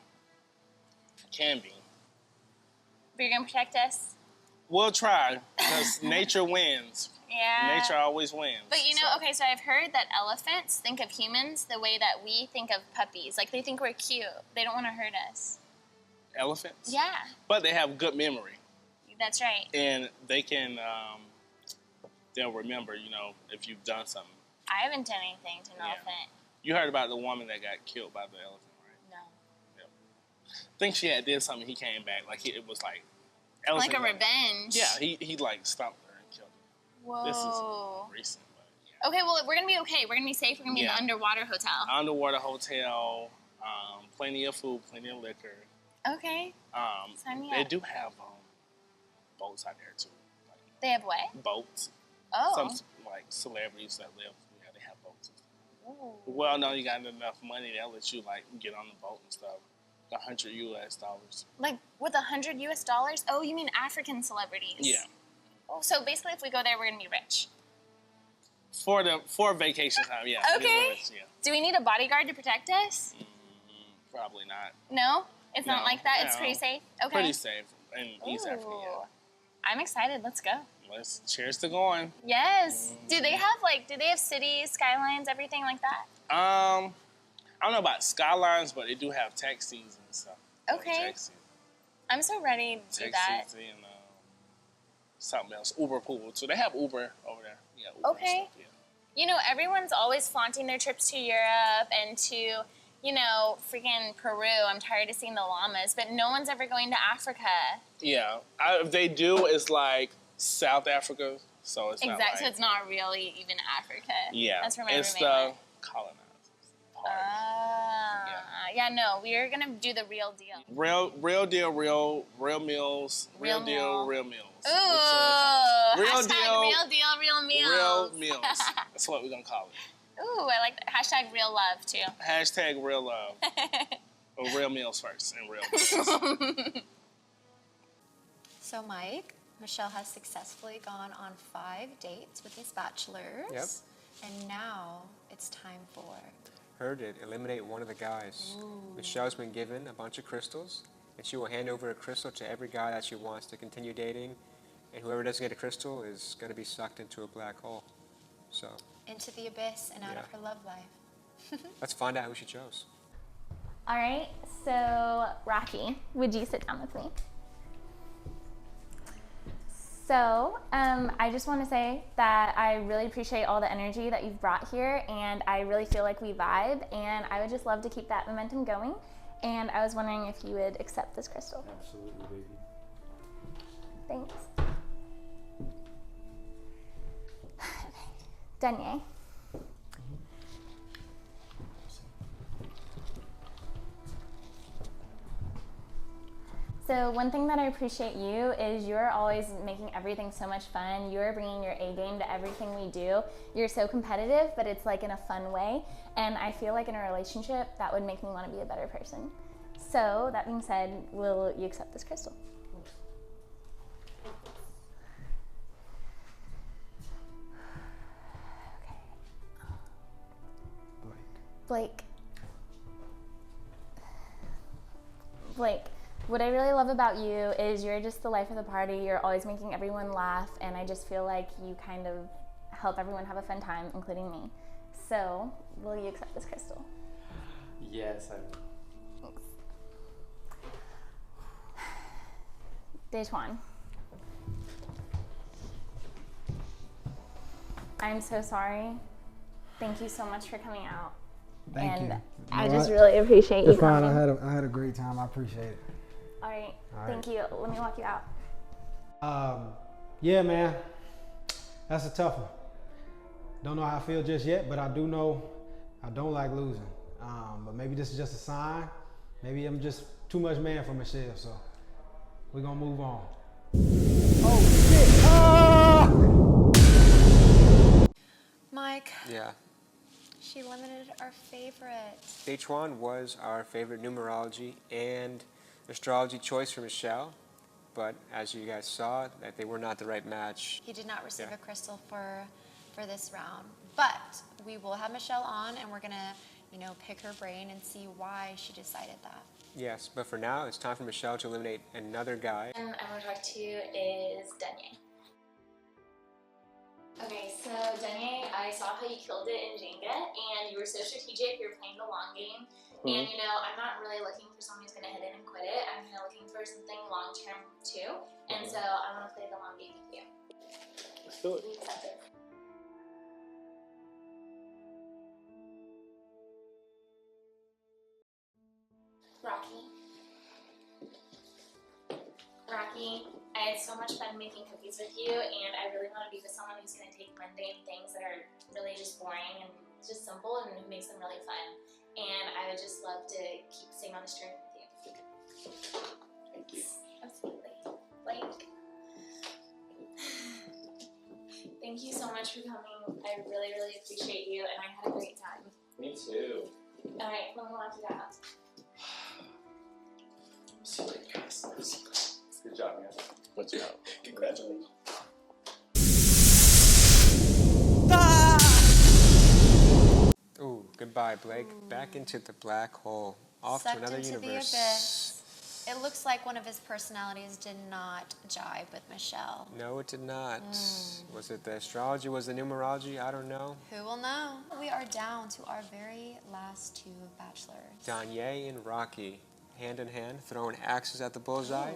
can be. But you're going to protect us? We'll try, because nature wins. Yeah. Nature always wins. But you know, okay, so I've heard that elephants think of humans the way that we think of puppies. Like, they think we're cute. They don't want to hurt us. Elephants? Yeah. But they have good memory. That's right. And they can, they'll remember, you know, if you've done something. I haven't done anything to an elephant. You heard about the woman that got killed by the elephant, right? No. Yep. I think she had did something, he came back. Like, it was like... Like a revenge. Yeah, he like stopped her and killed her. Whoa. This is recent. Okay, well, we're going to be okay. We're going to be safe. We're going to be in the underwater hotel. Underwater hotel, plenty of food, plenty of liquor. Okay. Sign me They up. do have boats out there, too. They have what? Boats. Oh. Some, like, celebrities that live, yeah, they have boats. Ooh. Well, no, you got enough money, they'll let you, like, get on the boat and stuff. $100 US. Like, with $100 US? Oh, you mean African celebrities? Yeah. Oh, so basically, if we go there, we're going to be rich. For vacation time, yeah. Okay. Rich, yeah. Do we need a bodyguard to protect us? Probably not. No? It's not No, like that? It's no. pretty safe? Okay. Pretty safe in East Africa, yeah. Ooh. I'm excited. Let's go. Let's cheers to going. Yes. Do they have cities, skylines, everything like that? I don't know about skylines, but they do have taxis and stuff. Okay. Taxis. I'm so ready to do that. Texas and something else, Uber Pool. So they have Uber over there. Yeah. Uber and Okay. stuff, yeah. You know, everyone's always flaunting their trips to Europe and to, you know, freaking Peru. I'm tired of seeing the llamas, but no one's ever going to Africa. Yeah. If they do, it's like South Africa. So it's not Exactly. like, So it's not really even Africa. yeah. That's where my it's roommate the went. colonizers. Yeah, no, we are gonna do the real deal. Real deal, real meals. Real Real deal, meal. real meals. Ooh, Real hashtag deal, real deal, real meals. Real meals. That's what we're gonna call it. Ooh, I like that. Hashtag real love too. Hashtag real love. Or real meals first and real meals. So, Mike, Michelle has successfully gone on 5 dates with these bachelors. Yep. And now it's time for... Her to eliminate one of the guys. Michelle's been given a bunch of crystals, and she will hand over a crystal to every guy that she wants to continue dating, and whoever doesn't get a crystal is going to be sucked into a black hole. So, into the abyss and out Yeah. of her love life. let's find out who she chose. All right, so Rocky, would you sit down with me? So, I just want to say that I really appreciate all the energy that you've brought here, and I really feel like we vibe, and I would just love to keep that momentum going. And I was wondering if you would accept this crystal. Absolutely, baby. Thanks. Danye. So one thing that I appreciate you is you're always making everything so much fun. You're bringing your A game to everything we do. You're so competitive, but it's like in a fun way. And I feel like in a relationship, that would make me want to be a better person. So that being said, will you accept this crystal? Blake. Blake, what I really love about you is you're just the life of the party. You're always making everyone laugh, and I just feel like you kind of help everyone have a fun time, including me. So, will you accept this crystal? Yes, I will. Dejuan. I'm so sorry. Thank you so much for coming out. Thank and you. I No, just really appreciate you It's fine. coming. I had a great time. I appreciate it. All right. All right. Thank you. Let me walk you out. Yeah, man. That's a tough one. Don't know how I feel just yet, but I do know I don't like losing. But maybe this is just a sign. Maybe I'm just too much man for Michelle, so we're gonna move on. Oh shit! Mike, Yeah. she limited our favorite. Dejuan was our favorite numerology and astrology choice for Michelle, but as you guys saw, that they were not the right match. He did not receive Yeah. a crystal for this round. But we will have Michelle on, and we're gonna, pick her brain and see why she decided that. Yes, but for now, it's time for Michelle to eliminate another guy. And I want to talk to you is Danye. Okay, so Danye, I saw how you killed it in Jenga, and you were so strategic. You're playing the long game, and I'm not really looking for someone who's going to hit it and quit it. I'm kind of looking for something long term too, and so I want to play the long game with you. Let's do it. You accept it. Rocky, I had so much fun making cookies with you, and I really want to be with someone who's going to take mundane things that are really just boring and just simple and who makes them really fun. And I would just love to keep staying on this journey with you. Thank you. Absolutely. Blake. Thank you so much for coming. I really, really appreciate you, and I had a great time. Me too. All right, let me walk you out. See you later, guys. See you later. Good job, man. Good job. Congratulations. Ooh, goodbye, Blake. Back into the black hole. Off Sucked to another into universe. the abyss. It looks like one of his personalities did not jive with Michelle. No, it did not. Was it the astrology? Was it the numerology? I don't know. Who will know? We are down to our very last 2 bachelors. Danye and Rocky. hand in hand, throwing axes at the bullseye.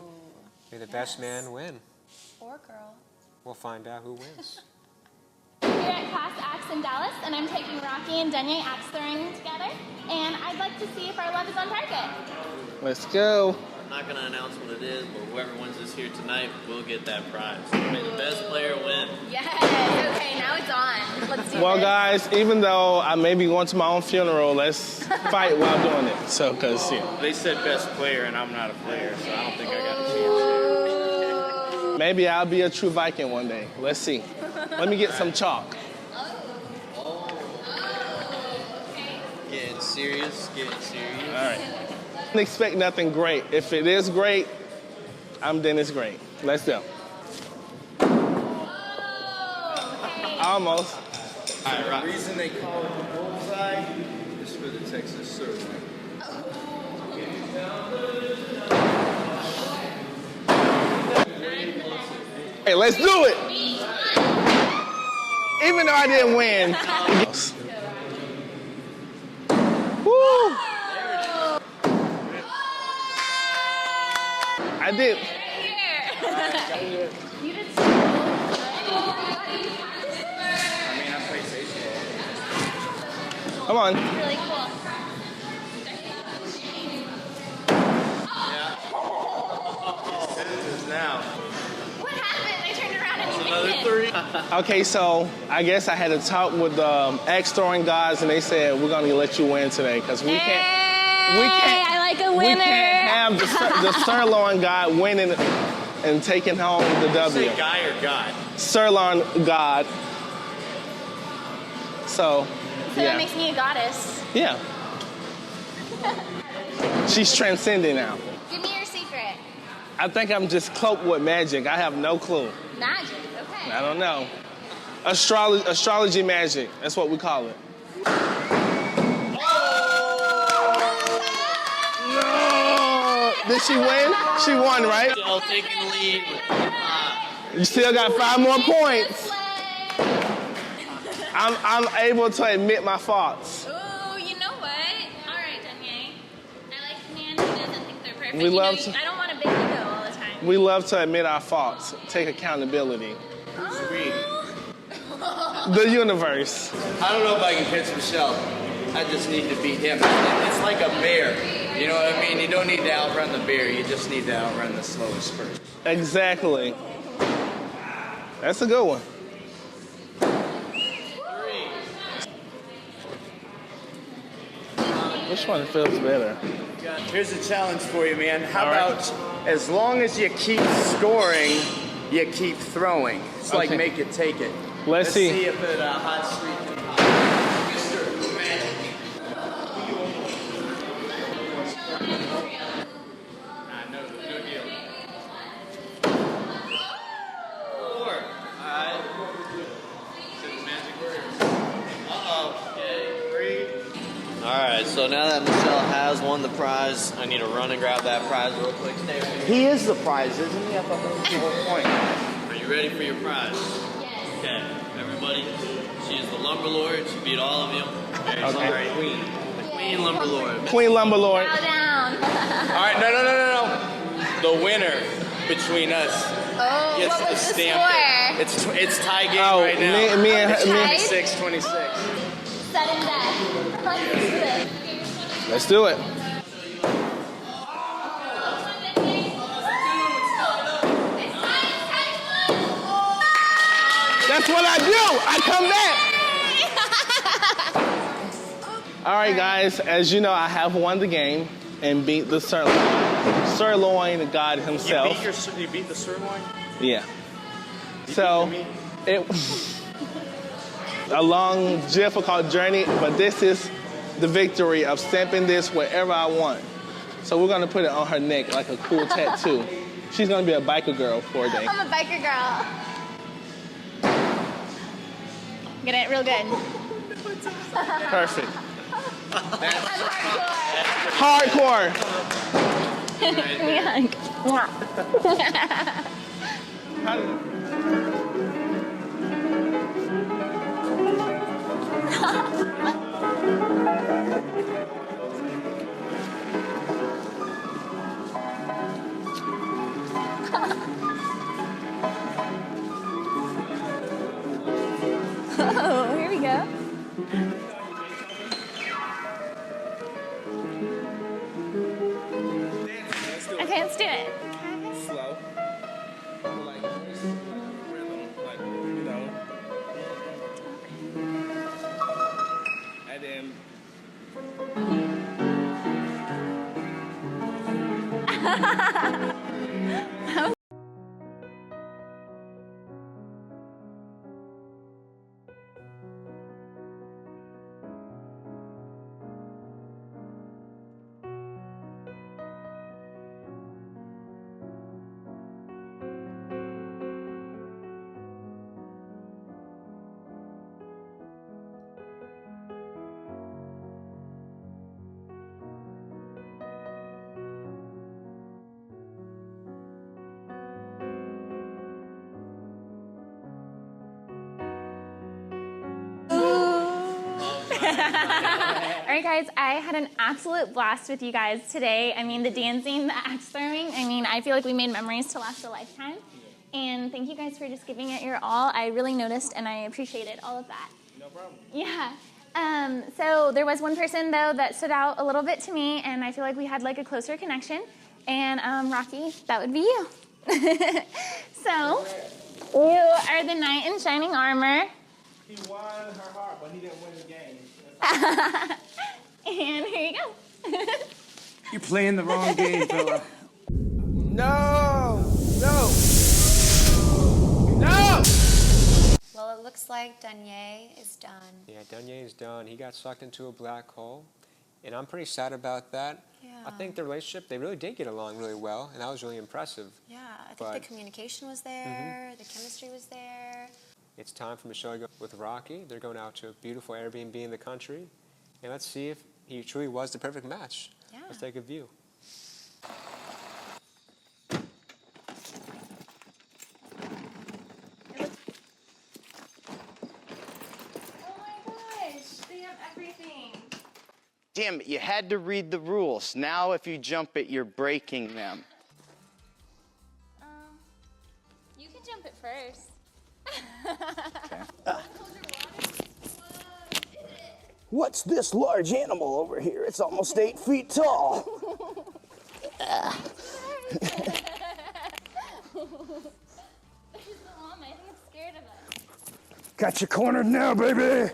May the best man win. Or girl. We'll find out who wins. Here at Class Axe in Dallas, and I'm taking Rocky and Denye axe throwing together, and I'd like to see if our love is on target. Let's go. I'm not going to announce what it is, but whoever wins this here tonight will get that prize. May the best player win. Yes, okay, now it's on. Let's do Well, this. guys, even though I may be going to my own funeral, let's fight while doing it. So, because, yeah. They said best player, and I'm not a player, so I don't think I got a chance here. Maybe I'll be a true Viking one day. Let's see. Let me get some chalk. Getting serious, getting serious. All right. Don't expect nothing great. If it is great, then it's great. Let's go. Almost. All right, Rock. The reason they call it the bullseye is for the Texas sirloin. Hey, let's do it. Even though I didn't win. Woo. I did. You did I play baseball. Come on. really cool. Now. What happened? I turned around and you Another made it. 3. Okay, so I guess I had to talk with the axe throwing guys, and they said we're gonna let you win today because we can't. I like a winner. We can't have the sirloin guy winning and taking home the W. Say guy or God? Sirloin God. So, So yeah. that makes me a goddess. Yeah. She's transcending now. Give me your secret. I think I'm just cloaked with magic. I have no clue. Magic, okay. I don't know. Astrology magic. That's what we call it. No! Did she win? She won, right? Still taking the lead. You still got 5 more points. I'm able to admit my faults. Ooh, you know what? All right, Denye. I like the man who doesn't think they're perfect. We love to- I don't want a big ego all the time. We love to admit our faults, take accountability. Sweet. The universe. I don't know if I can catch Michelle. I just need to beat him. It's like a bear. You know what I mean? You don't need to outrun the bear. You just need to outrun the slowest person. Exactly. That's a good one. Which one feels better? Here's a challenge for you, man. How All right. about as long as you keep scoring, you keep throwing? It's like Okay. make it, take it. Let's see. see if it hot streak can Mr. Magic. No deal. 4. Alright. Magic words. Uh-oh. Okay, 3. Alright, so now that Michelle has won the prize, I need to run and grab that prize real quick. Stay with me. He is the prize, isn't he? I thought that was the whole point. Are you ready for your prize? Yes. Okay, everybody. She is the Lumber Lord. She beat all of you. Okay, Okay. sorry. Queen. The Queen Lumber Lord. Queen Lumberlord. Bow down. All right, no. The winner between us Oh, gets what to was the stamp score? it. It's tie game Oh, right now. me and It's her- me- 26-26. Sudden death. Let's do this. Let's do it. That's what I do. I come back. All right, guys. As you know, I have won the game and beat the sirloin God himself. You beat the sirloin? Yeah. So it a long, difficult journey, but this is the victory of stamping this wherever I want. So we're gonna put it on her neck like a cool tattoo. She's gonna be a biker girl for a day. I'm a biker girl. Get it real good. Perfect. I'm Hardcore. Give me a hug. Okay, let's do it. Slow. Like, rhythm, like, you know. And then. All right, guys, I had an absolute blast with you guys today. I mean, the dancing, the axe throwing, I mean, I feel like we made memories to last a lifetime. And thank you guys for just giving it your all. I really noticed and I appreciated all of that. No problem. Yeah. So there was one person, though, that stood out a little bit to me, and I feel like we had like a closer connection. And Rocky, that would be you. So you are the knight in shining armor. He won her heart, but he didn't win the game. And here you go. You're playing the wrong game, fella. No! No! No! Well, it looks like Danier is done. Yeah, Danier is done. He got sucked into a black hole, and I'm pretty sad about that. Yeah. I think the relationship, they really did get along really well, and that was really impressive. Yeah, I think But the communication was there, the chemistry was there. it's time for Michelle to go with Rocky. They're going out to a beautiful Airbnb in the country, and let's see if he truly was the perfect match. Yeah. Let's take a view. Damn it, you had to read the rules. Now if you jump it, you're breaking them. You can jump it first. What's this large animal over here? It's almost 8 feet tall. Got you cornered now, baby.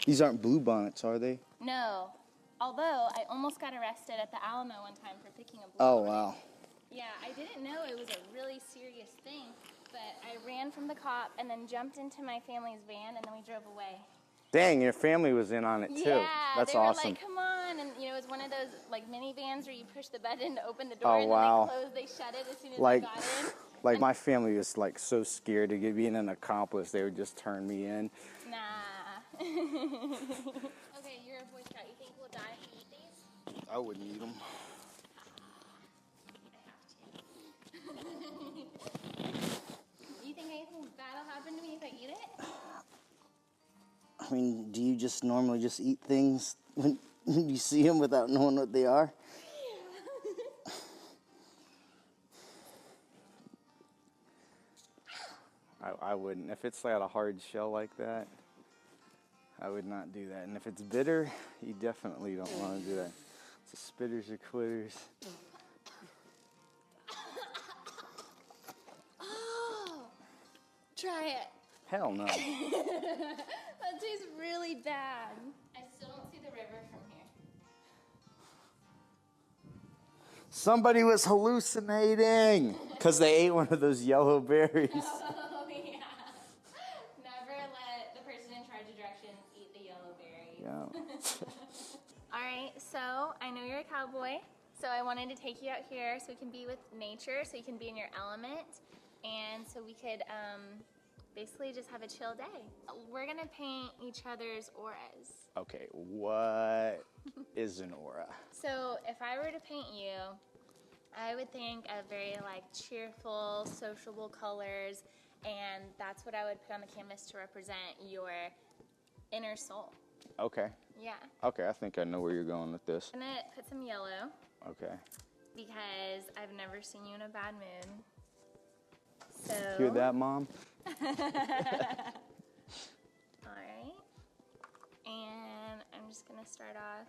These aren't blue bonnets, are they? No. Although I almost got arrested at the Alamo one time for picking a blue Oh, bonnet. wow. Yeah, I didn't know it was a really serious thing, but I ran from the cop and then jumped into my family's van and then we drove away. Dang, your family was in on it too. Yeah, That's they were awesome. like, come on, and you know, it was one of those like minivans where you push the button to open the door Oh, and wow. then they shut it as soon as Like, I got in. like my family was like so scared to being an accomplice, they would just turn me in. Nah. Okay, you're a Boy Scout. You think we'll die if we eat these? I wouldn't eat them. You think anything bad will happen to me if I eat it? I mean, do you just normally just eat things when you see them without knowing what they are? I wouldn't. If it's like a hard shell like that, I would not do that. And if it's bitter, you definitely don't want to do that. So spitters or quitters. Oh, try it. Hell no. That tastes really bad. I still don't see the river from here. Somebody was hallucinating because they ate one of those yellow berries. Oh, yeah. Never let the person in charge of directions eat the yellow berries. Yeah. All right, so I know you're a cowboy, so I wanted to take you out here so we can be with nature, so you can be in your element, and so we could basically just have a chill day. We're gonna paint each other's auras. Okay, what is an aura? So if I were to paint you, I would think of very like cheerful, sociable colors, and that's what I would put on the canvas to represent your inner soul. Okay. Yeah. Okay, I think I know where you're going with this. I'm gonna put some yellow Okay. because I've never seen you in a bad mood. So. Hear that, Mom? All right. And I'm just going to start off.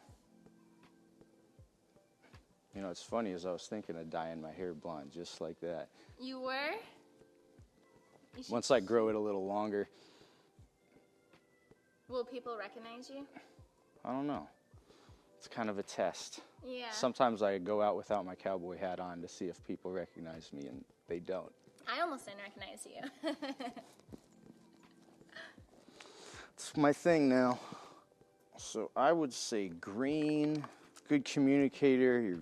You know, it's funny as I was thinking of dyeing my hair blonde just like that. You were? You should- Once I grow it a little longer, Will people recognize you? I don't know. It's kind of a test. Yeah. Sometimes I go out without my cowboy hat on to see if people recognize me, and they don't. I almost didn't recognize you. It's my thing now. So I would say green, good communicator, you're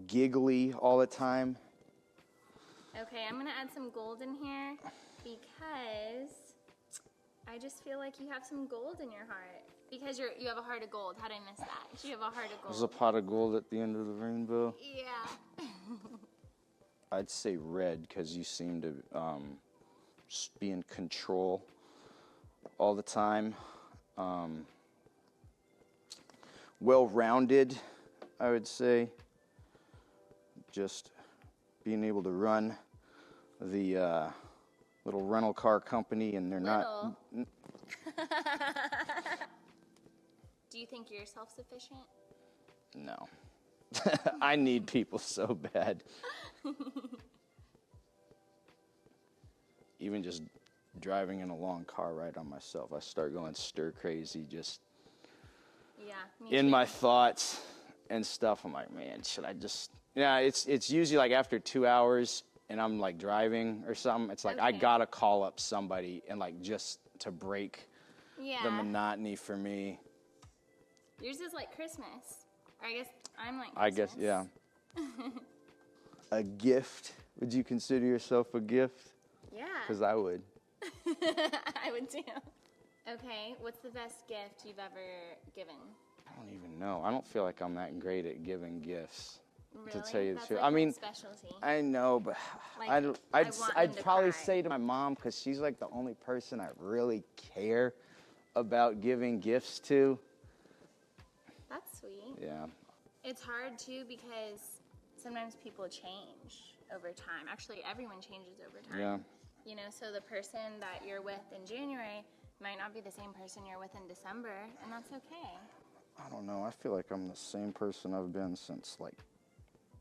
giggly all the time. Okay, I'm gonna add some gold in here because I just feel like you have some gold in your heart. Because you have a heart of gold. How did I miss that? You have a heart of gold. There's a pot of gold at the end of the rainbow. Yeah. I'd say red because you seem to just be in control all the time. Well-rounded, I would say. Just being able to run the little rental car company, and they're not. Do you think you're self-sufficient? No. I need people so bad. Even just driving in a long car ride on myself, I start going stir crazy, just Yeah, me in too. my thoughts and stuff. I'm like, man, should I just? Yeah, it's usually like after 2 hours and I'm like driving or something. It's like I Okay. gotta call up somebody and like just to break Yeah. the monotony for me. Yours is like Christmas. Or I guess I'm like I guess, yeah. A gift? Would you consider yourself a gift? Yeah. Because I would. I would too. Okay, what's the best gift you've ever given? I don't even know. I don't feel like I'm that great at giving gifts. To Really? tell you the That's truth. like I mean, my specialty. I know, but Like, I'd I want them I'd to probably cry. say to my mom because she's like the only person I really care about giving gifts to. That's sweet. Yeah. It's hard too because sometimes people change over time. Actually, everyone changes over time. Yeah. You know, so the person that you're with in January might not be the same person you're with in December, and that's okay. I don't know. I feel like I'm the same person I've been since like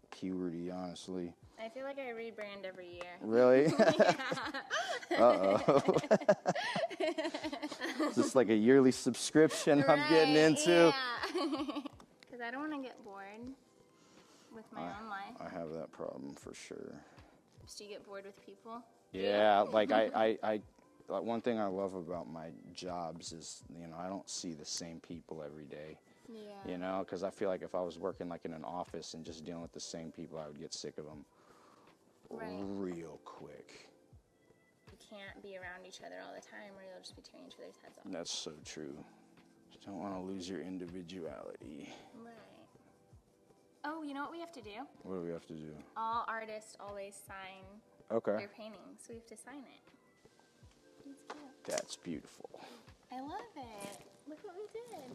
puberty, honestly. I feel like I rebrand every year. Really? Yeah. Uh-oh. Is this like a yearly subscription I'm getting into? Because I don't want to get bored with my own life. I have that problem for sure. Do you get bored with people? Yeah, like I like one thing I love about my jobs is, you know, I don't see the same people every day. Yeah. You know, because I feel like if I was working like in an office and just dealing with the same people, I would get sick of them real quick. You can't be around each other all the time or you'll just be tearing each other's heads off. That's so true. You don't want to lose your individuality. Right. Oh, you know what we have to do? What do we have to do? All artists always sign Okay. their paintings, so we have to sign it. It's cute. That's beautiful. I love it. Look what we did.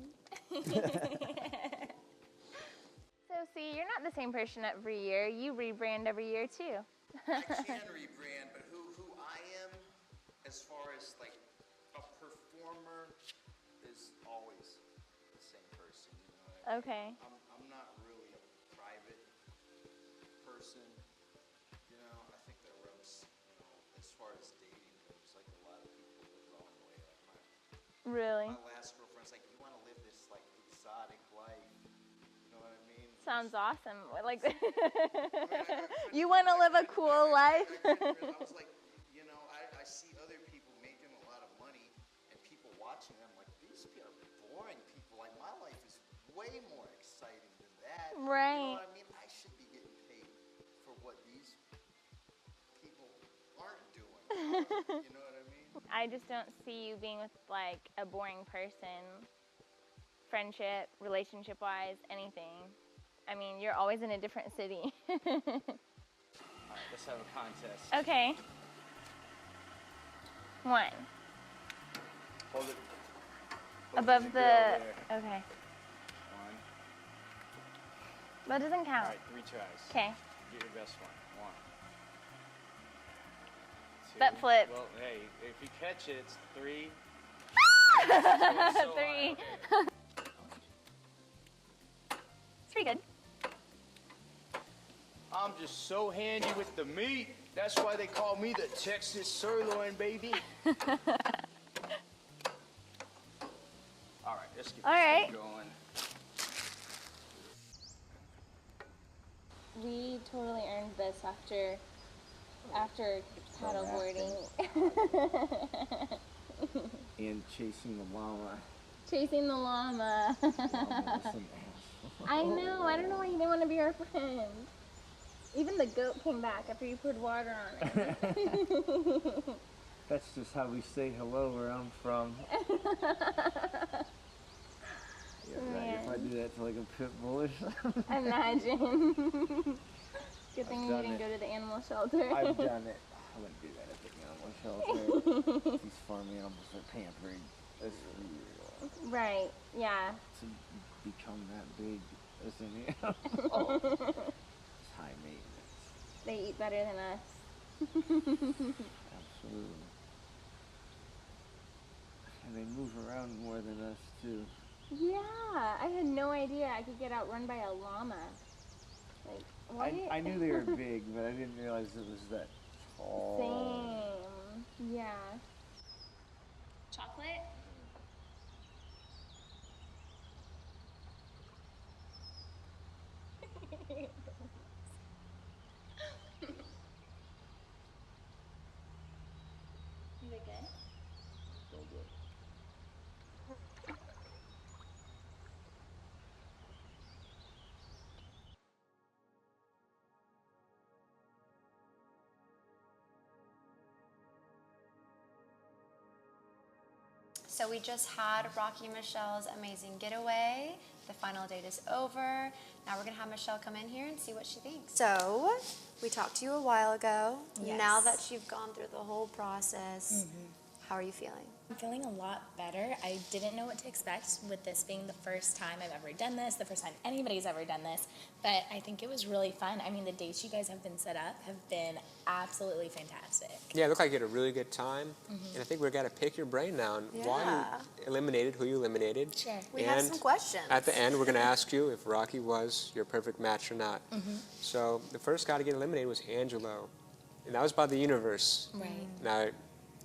So, see, you're not the same person every year. You rebrand every year, too. I can rebrand, but who I am, as far as like a performer, is always the same person. You know what I mean? Okay. I'm not really a private person. You know, I think that rubs, you know, as far as dating goes, like a lot of people the wrong way. Like Really? my last girlfriend's like, you want to live this like exotic life. You know what I mean? Sounds awesome. Like, you want to live a cool life? I was like, you know, I see other people making a lot of money and people watching them like, these are boring people. Like, my life is way more exciting than that. Right. You know what I mean? I should be getting paid for what these people aren't doing. You know what I mean? I just don't see you being with, like, a boring person, friendship, relationship-wise, anything. I mean, you're always in a different city. All right, let's have a contest. Okay. 1. Hold it. Above girl the... there. Okay. 1. That doesn't count. All right, 3 tries. Okay. Get your best one. 1, Butt flip. Well, hey, if you catch it, it's 3. 3. It's pretty good. I'm just so handy with the meat. That's why they call me the Texas sirloin, baby. All right, let's get this thing going. We totally earned this after paddleboarding. And chasing the llama. Chasing the llama. I know. I don't know why you didn't want to be our friend. Even the goat came back after you poured water on it. That's just how we say hello where I'm from. Yeah, right. If I do that to like a pit bull or something. Imagine. Good thing you done didn't it. go to the animal shelter. I've done it. I wouldn't do that at the animal shelter. These farm animals are pampered. That's real. Right. Yeah. To become that big as an animal. It's high maintenance. They eat better than us. Absolutely. And they move around more than us too. Yeah. I had no idea I could get outrun by a llama. Like, what? I knew they were big, but I didn't realize it was that tall. Same. Yeah. Chocolate? Is it good? So good. So we just had Rocky and Michelle's amazing getaway. The final date is over. Now we're gonna have Michelle come in here and see what she thinks. So, we talked to you a while ago. Yes. Now that you've gone through the whole process, how are you feeling? I'm feeling a lot better. I didn't know what to expect with this being the first time I've ever done this, the first time anybody's ever done this, but I think it was really fun. I mean, the dates you guys have been set up have been absolutely fantastic. Yeah, it looked like you had a really good time. And I think we're going to pick your brain now on why you eliminated who you eliminated. Sure. We have some questions. At the end, we're going to ask you if Rocky was your perfect match or not. So the first guy to get eliminated was Angelo. And that was by the universe. Right. Now,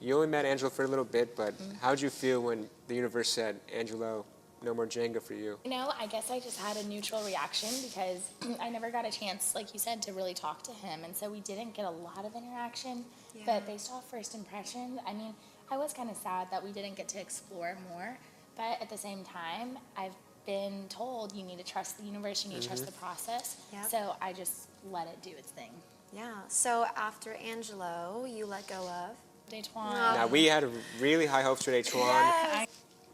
you only met Angelo for a little bit, but how did you feel when the universe said, Angelo, no more Jenga for you? You know, I guess I just had a neutral reaction because I never got a chance, like you said, to really talk to him. And so we didn't get a lot of interaction. But based off first impression, I mean, I was kind of sad that we didn't get to explore more. But at the same time, I've been told you need to trust the universe, you need to trust the process. Yep. So I just let it do its thing. Yeah. So after Angelo, you let go of? Daytwan. Now, we had really high hopes for Daytwan. Yes.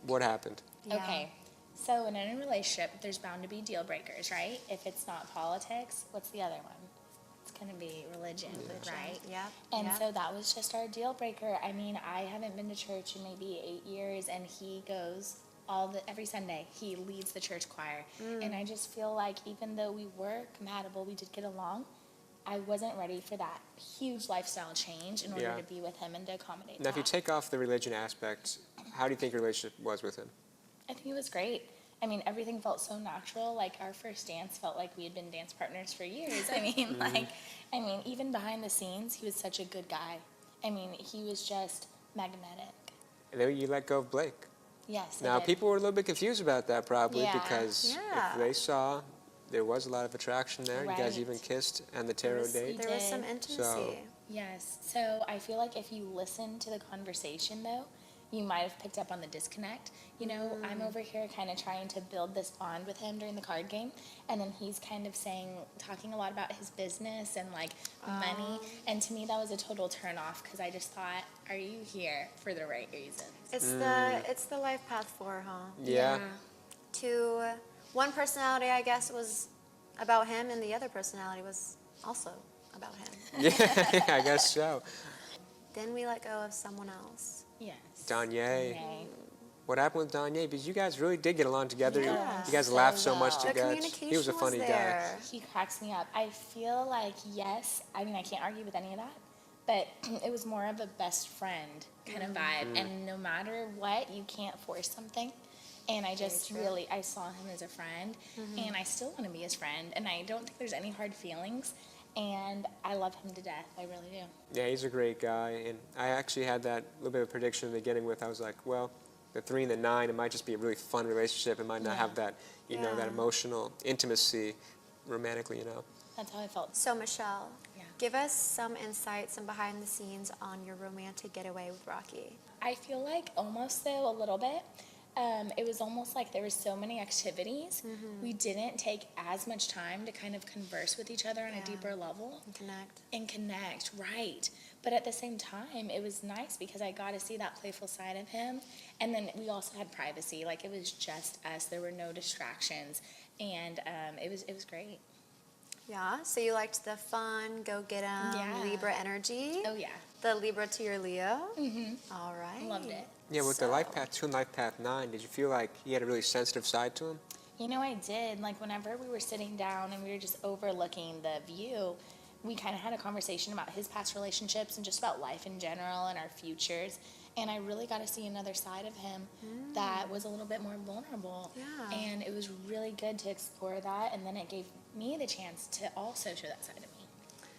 What happened? Okay. So in any relationship, there's bound to be deal breakers, right? If it's not politics, what's the other one? It's going to be religion, right? Yep. And yep. so that was just our deal breaker. I mean, I haven't been to church in maybe 8 years, and he goes every Sunday. He leads the church choir. And I just feel like even though we were compatible, we did get along, I wasn't ready for that huge lifestyle change in order to be with him and to accommodate Now, if you take off the religion aspect, how do you think your relationship was with him? I think it was great. I mean, everything felt so natural. Like, our first dance felt like we had been dance partners for years. I mean, even behind the scenes, he was such a good guy. I mean, he was just magnetic. And then you let go of Blake. Yes. Now, people were a little bit confused about that probably because Yeah. if they saw there was a lot of attraction there, you guys Right. even kissed on the tarot date. There was some intimacy. So- Yes. So I feel like if you listen to the conversation, though, you might have picked up on the disconnect. You know, I'm over here kind of trying to build this bond with him during the card game, and then he's kind of talking a lot about his business and like money, and to me that was a total turn off because I just thought, are you here for the right reasons? It's the life path 4, huh? Yeah. One personality, I guess, was about him, and the other personality was also about him. Yeah, I guess so. Then we let go of someone else. Yes. Danye. What happened with Danye? Because you guys really did get along together. Yeah. You guys laughed so much The together. communication He was a funny guy. there. He cracks me up. I feel like, yes, I mean, I can't argue with any of that, but it was more of a best friend kind of vibe. And no matter what, you can't force something. And I just really, I saw him as a friend, and I still want to be his friend. And I don't think there's any hard feelings. And I love him to death. I really do. Yeah, he's a great guy. And I actually had that little bit of prediction in the beginning with, I was like, well, the 3 and the 9, it might just be a really fun relationship. It might not have that, you know, that emotional intimacy romantically, you know. That's how I felt. So Michelle, give us some insight, some behind the scenes on your romantic getaway with Rocky. I feel like almost though a little bit. It was almost like there were so many activities. We didn't take as much time to kind of converse with each other on a deeper level. And connect, right. But at the same time, it was nice because I got to see that playful side of him. And then we also had privacy. Like, it was just us. There were no distractions. And it was great. Yeah, so you liked the fun, go get 'em, Libra energy. Oh, yeah. The Libra to your Leo. All right. Loved it. Yeah, with the Life Path 2 and Life Path 9, did you feel like he had a really sensitive side to him? You know, I did. Like, whenever we were sitting down and we were just overlooking the view, we kind of had a conversation about his past relationships and just about life in general and our futures. And I really got to see another side of him that was a little bit more vulnerable. Yeah. And it was really good to explore that. And then it gave me the chance to also show that side of me.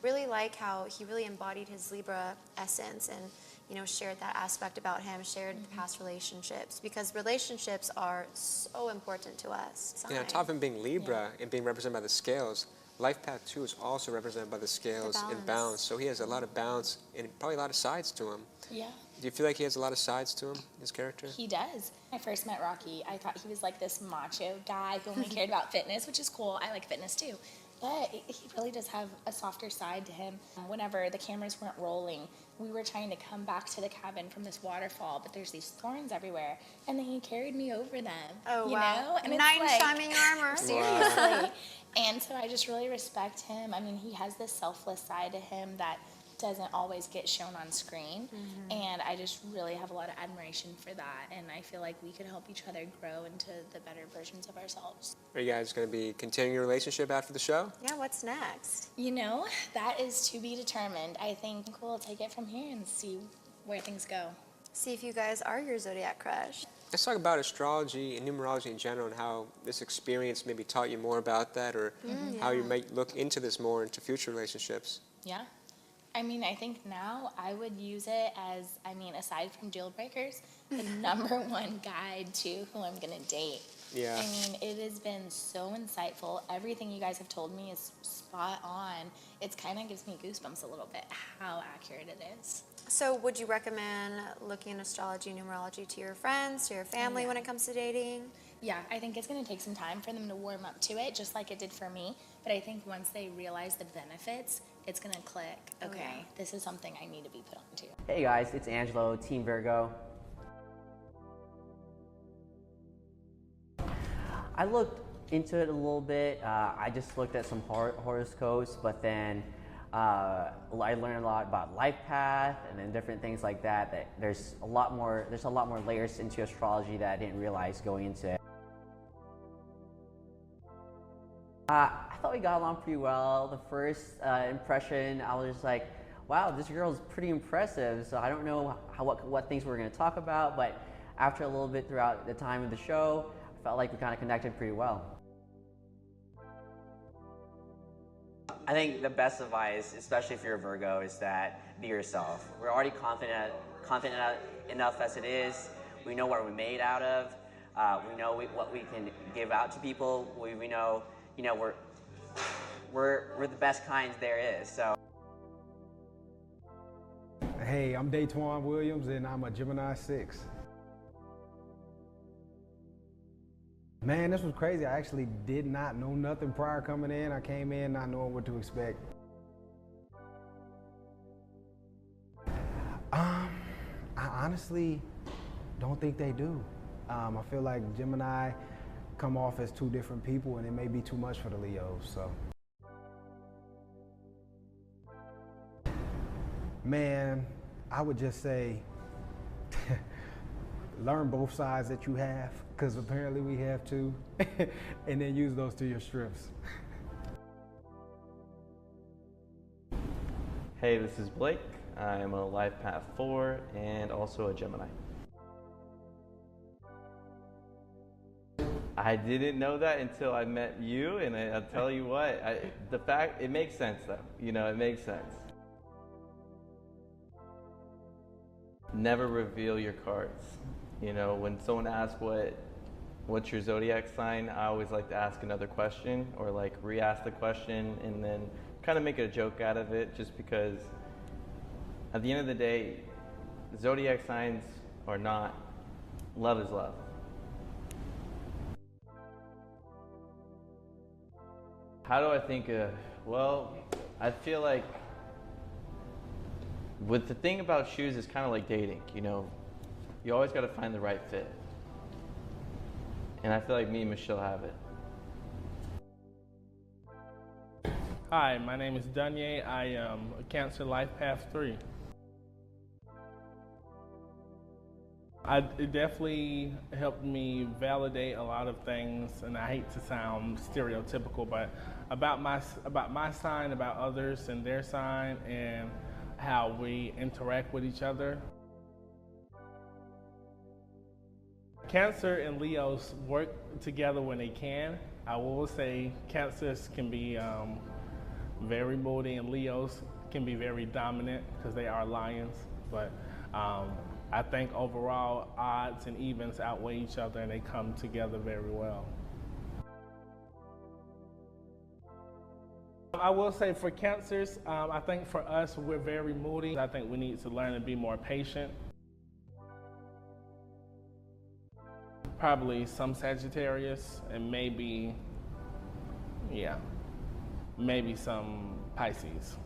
Really like how he really embodied his Libra essence and, you know, shared that aspect about him, shared the past relationships, because relationships are so important to us. Yeah, on top of him being Libra and being represented by the scales, Life Path 2 is also represented by the scales and balance. So he has a lot of balance and probably a lot of sides to him. Yeah. Do you feel like he has a lot of sides to him, his character? He does. When I first met Rocky, I thought he was like this macho guy who only cared about fitness, which is cool. I like fitness too. But he really does have a softer side to him. Whenever the cameras weren't rolling, we were trying to come back to the cabin from this waterfall, but there's these thorns everywhere. And then he carried me over them. Oh, you wow. know? And it's 9 like, shining armor. Seriously. And so I just really respect him. I mean, he has this selfless side to him that doesn't always get shown on screen. And I just really have a lot of admiration for that. And I feel like we could help each other grow into the better versions of ourselves. Are you guys going to be continuing your relationship after the show? Yeah, what's next? You know, that is to be determined. I think we'll take it from here and see where things go. See if you guys are your zodiac crush. Let's talk about astrology and numerology in general and how this experience maybe taught you more about that, or how you might look into this more into future relationships. Yeah. I mean, I think now I would use it as, I mean, aside from deal breakers, the #1 guide to who I'm going to date. Yeah. I mean, it has been so insightful. Everything you guys have told me is spot on. It kind of gives me goosebumps a little bit how accurate it is. So would you recommend looking at astrology and numerology to your friends, to your family when it comes to dating? Yeah, I think it's going to take some time for them to warm up to it, just like it did for me. But I think once they realize the benefits, it's going to click. Okay, this is something I need to be put onto. Hey guys, it's Angelo, Team Virgo. I looked into it a little bit. I just looked at some horoscopes, but then I learned a lot about life path and then different things like that. That there's a lot more layers into astrology that I didn't realize going into it. I thought we got along pretty well. The first impression, I was just like, wow, this girl's pretty impressive. So I don't know what things we're going to talk about, but after a little bit throughout the time of the show, I felt like we kind of connected pretty well. I think the best advice, especially if you're a Virgo, is that be yourself. We're already confident enough as it is. We know what we're made out of. We know what we can give out to people. We know, you know, we're the best kinds there is. So. Hey, I'm Daytwan Williams, and I'm a Gemini 6. Man, this was crazy. I actually did not know nothing prior coming in. I came in not knowing what to expect. I honestly don't think they do. I feel like Gemini come off as two different people, and it may be too much for the Leos, so. Man, I would just say, learn both sides that you have, because apparently we have two, and then use those to your strengths. Hey, this is Blake. I am a Life Path 4 and also a Gemini. I didn't know that until I met you, and I'll tell you what, it makes sense though. You know, it makes sense. Never reveal your cards. You know, when someone asks what's your zodiac sign, I always like to ask another question or like re-ask the question and then kind of make a joke out of it, just because at the end of the day, zodiac signs or not, love is love. How do I think well, I feel like with the thing about shoes, it's kind of like dating, you know, you always got to find the right fit. And I feel like me and Michelle have it. Hi, my name is Danye. I am a Cancer Life Path 3. It definitely helped me validate a lot of things, and I hate to sound stereotypical, but about my sign, about others and their sign, and how we interact with each other. Cancer and Leos work together when they can. I will say Cancers can be very moody, and Leos can be very dominant because they are lions, but I think overall odds and evens outweigh each other and they come together very well. I will say for Cancers, I think for us, we're very moody. I think we need to learn to be more patient. Probably some Sagittarius and maybe some Pisces,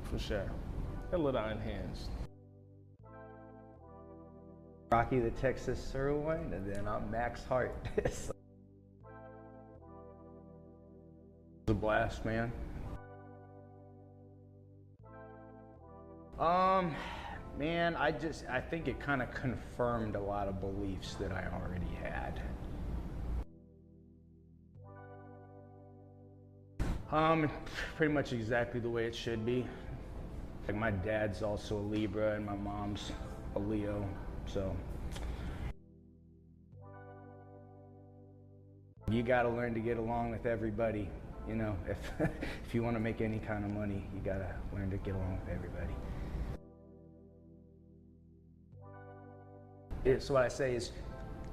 for sure. A little unhinged. Rocky the Texas Sirloin, and then I'm Max Hart. It's a blast, man. Man, I think it kind of confirmed a lot of beliefs that I already had. Pretty much exactly the way it should be. Like my dad's also a Libra and my mom's a Leo, so. You gotta learn to get along with everybody, you know, if you wanna make any kind of money, you gotta learn to get along with everybody. So what I say is,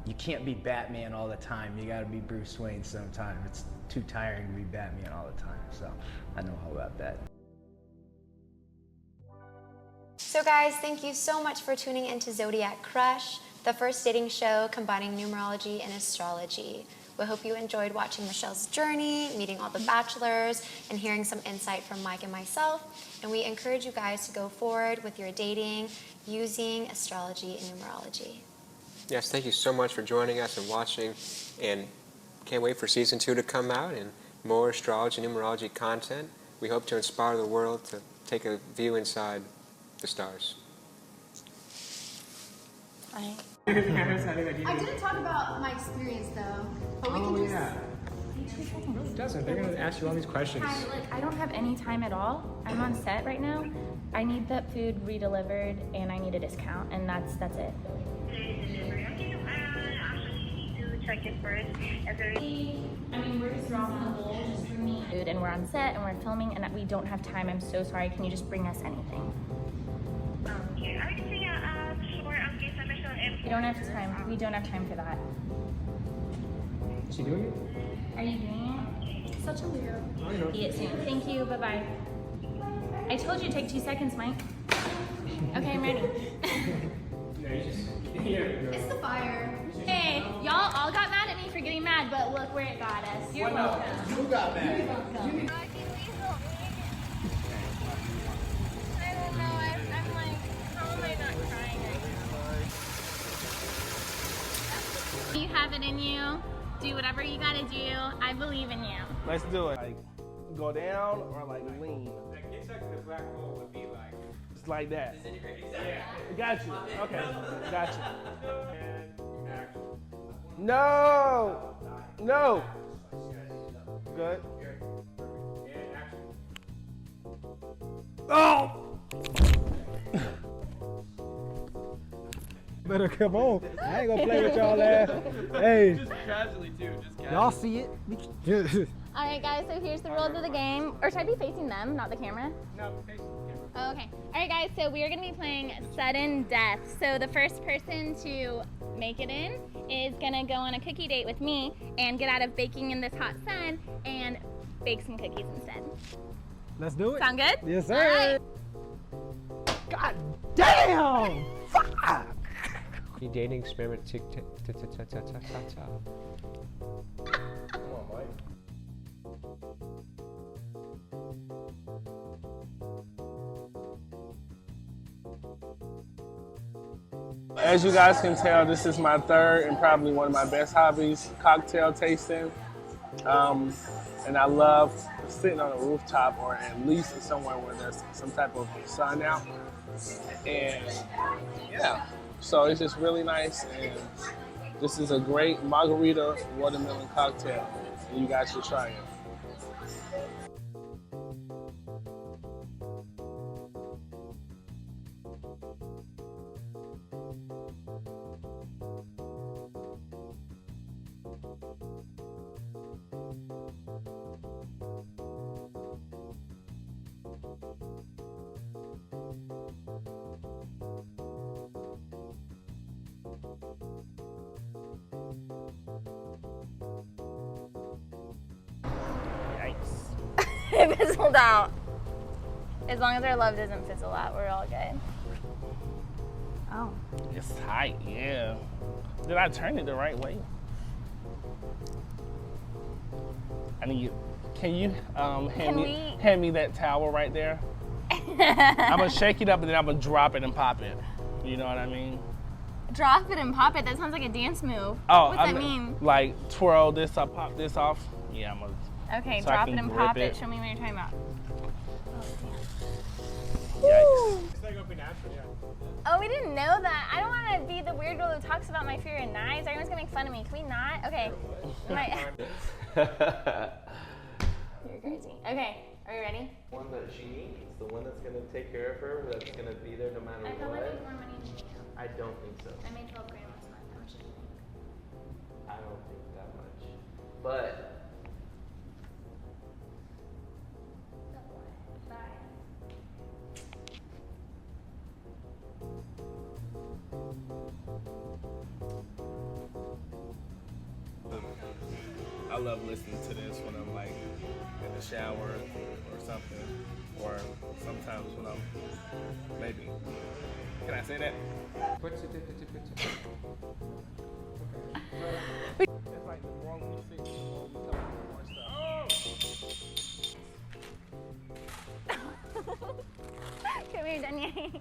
you can't be Batman all the time. You gotta be Bruce Wayne sometime. It's too tiring to be Batman all the time, so I know all about that. So guys, thank you so much for tuning into Zodiac Crush, the first dating show combining numerology and astrology. We hope you enjoyed watching Michelle's journey, meeting all the bachelors, and hearing some insight from Mike and myself. And we encourage you guys to go forward with your dating using astrology and numerology. Yes, thank you so much for joining us and watching, and can't wait for season 2 to come out and more astrology and numerology content. We hope to inspire the world to take a view inside the stars. I didn't talk about my experience though, but we can just... It really doesn't. They're going to ask you all these questions. Hi, look, I don't have any time at all. I'm on set right now. I need that food redelivered and I need a discount, and that's it. Check it first. I mean, we're just dropping the bowl just for me. Food, and we're on set and we're filming and we don't have time. I'm so sorry. Can you just bring us anything? Okay. Are you saying for special We don't have time. We don't have time for that. Is she doing it? Are you doing it? Such a weirdo. I know. See it soon. Thank you. Bye-bye. I told you to take 2 seconds, Mike. Okay, I'm ready. It's the fire. Hey, y'all all got mad at me for getting mad, but look where it got us. You're welcome. You got mad. You're welcome. I don't know. I'm like, how am I not crying right now? You have it in you. Do whatever you gotta do. I believe in you. Let's do it. Like, go down or like lean. Inside the black hole would be like... It's like that. Yeah. Got you. Okay. Got you. No. No. Good. Oh! better come on. I ain't gonna play with y'all ass. Hey. Just casually too. Just casually. Y'all see it? All right, guys, so here's the rules of the game. Or should I be facing them, not the camera? No, facing the camera. Oh, okay. All right, guys, so we are going to be playing sudden death. So the first person to make it in is going to go on a cookie date with me and get out of baking in this hot sun and bake some cookies instead. Let's do it. Sound good? Yes, sir. All right. God damn! Fuck! The dating experiment. Ta-ta-ta-ta-ta-ta. Come on, Mike. As you guys can tell, this is my third and probably one of my best hobbies, cocktail tasting. And I love sitting on a rooftop or at least somewhere where there's some type of sun out. And yeah, so it's just really nice. And this is a great margarita watermelon cocktail. And you guys should try it. It fizzled out. As long as our love doesn't fizzle out, we're all good. Oh. It's tight, yeah. Did I turn it the right way? I need you. Can you hand me that towel right there? I'm gonna shake it up and then I'm gonna drop it and pop it. You know what I mean? Drop it and pop it. That sounds like a dance move. Oh, what's that mean? Like twirl this up, pop this off. Yeah, I'm gonna. Okay, so I drop can it and grip pop it. it. Show me what you're talking about. Yikes. It's not gonna be natural, yeah. Oh, we didn't know that. I don't want to be the weird girl who talks about my fear of knives. Everyone's gonna make fun of me. Can we not? Okay. You're crazy. Okay, are you ready? One that she needs, the one that's gonna take care of her, that's gonna be there no matter I what. feel like there's more money than you. I don't think so. I made 12 grand last month. How much did you make? I don't think that much. But I love listening to this when I'm like in the shower or something, or sometimes when I'm maybe. Can I say that? It's like the wrong music. Come here, Danye.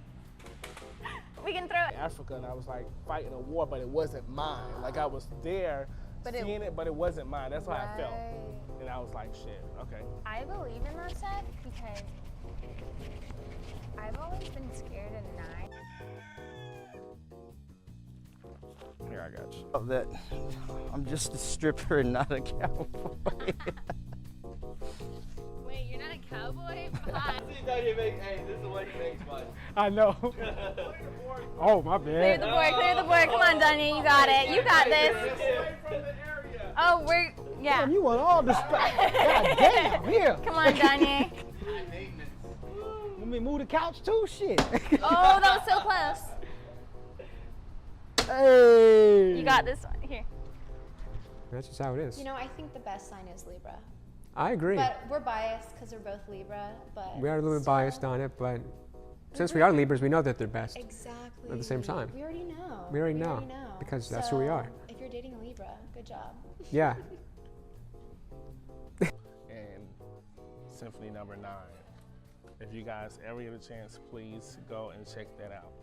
We can throw it. Africa, and I was like fighting a war, but it wasn't mine. Like I was there But seeing it, but it wasn't mine. That's how I felt. Right. And I was like, shit, okay. I believe in that stuff because I've always been scared of knives. Here, I got you. Of that, I'm just a stripper and not a cowboy. Wait, you're not a cowboy? Hey, this is what he makes fun. I know. Oh, my Clear bad. the board, clear the board. Come on, Danye, you got it. You got this. Oh, we're, yeah. Damn, you want all the spot. God damn, here. Come on, Danye. Let me move the couch too, shit. Oh, that was so close. Hey. You got this one. Here. That's just how it is. You know, I think the best sign is Libra. I agree. But we're biased because we're both Libra, but We are a little bit biased on it, but since we are Libras, we know that they're best. exactly. At the same time. We already know. We already know, because that's who we are. If you're dating a Libra, good job. Yeah. And Symphony number 9. If you guys ever get a chance, please go and check that out.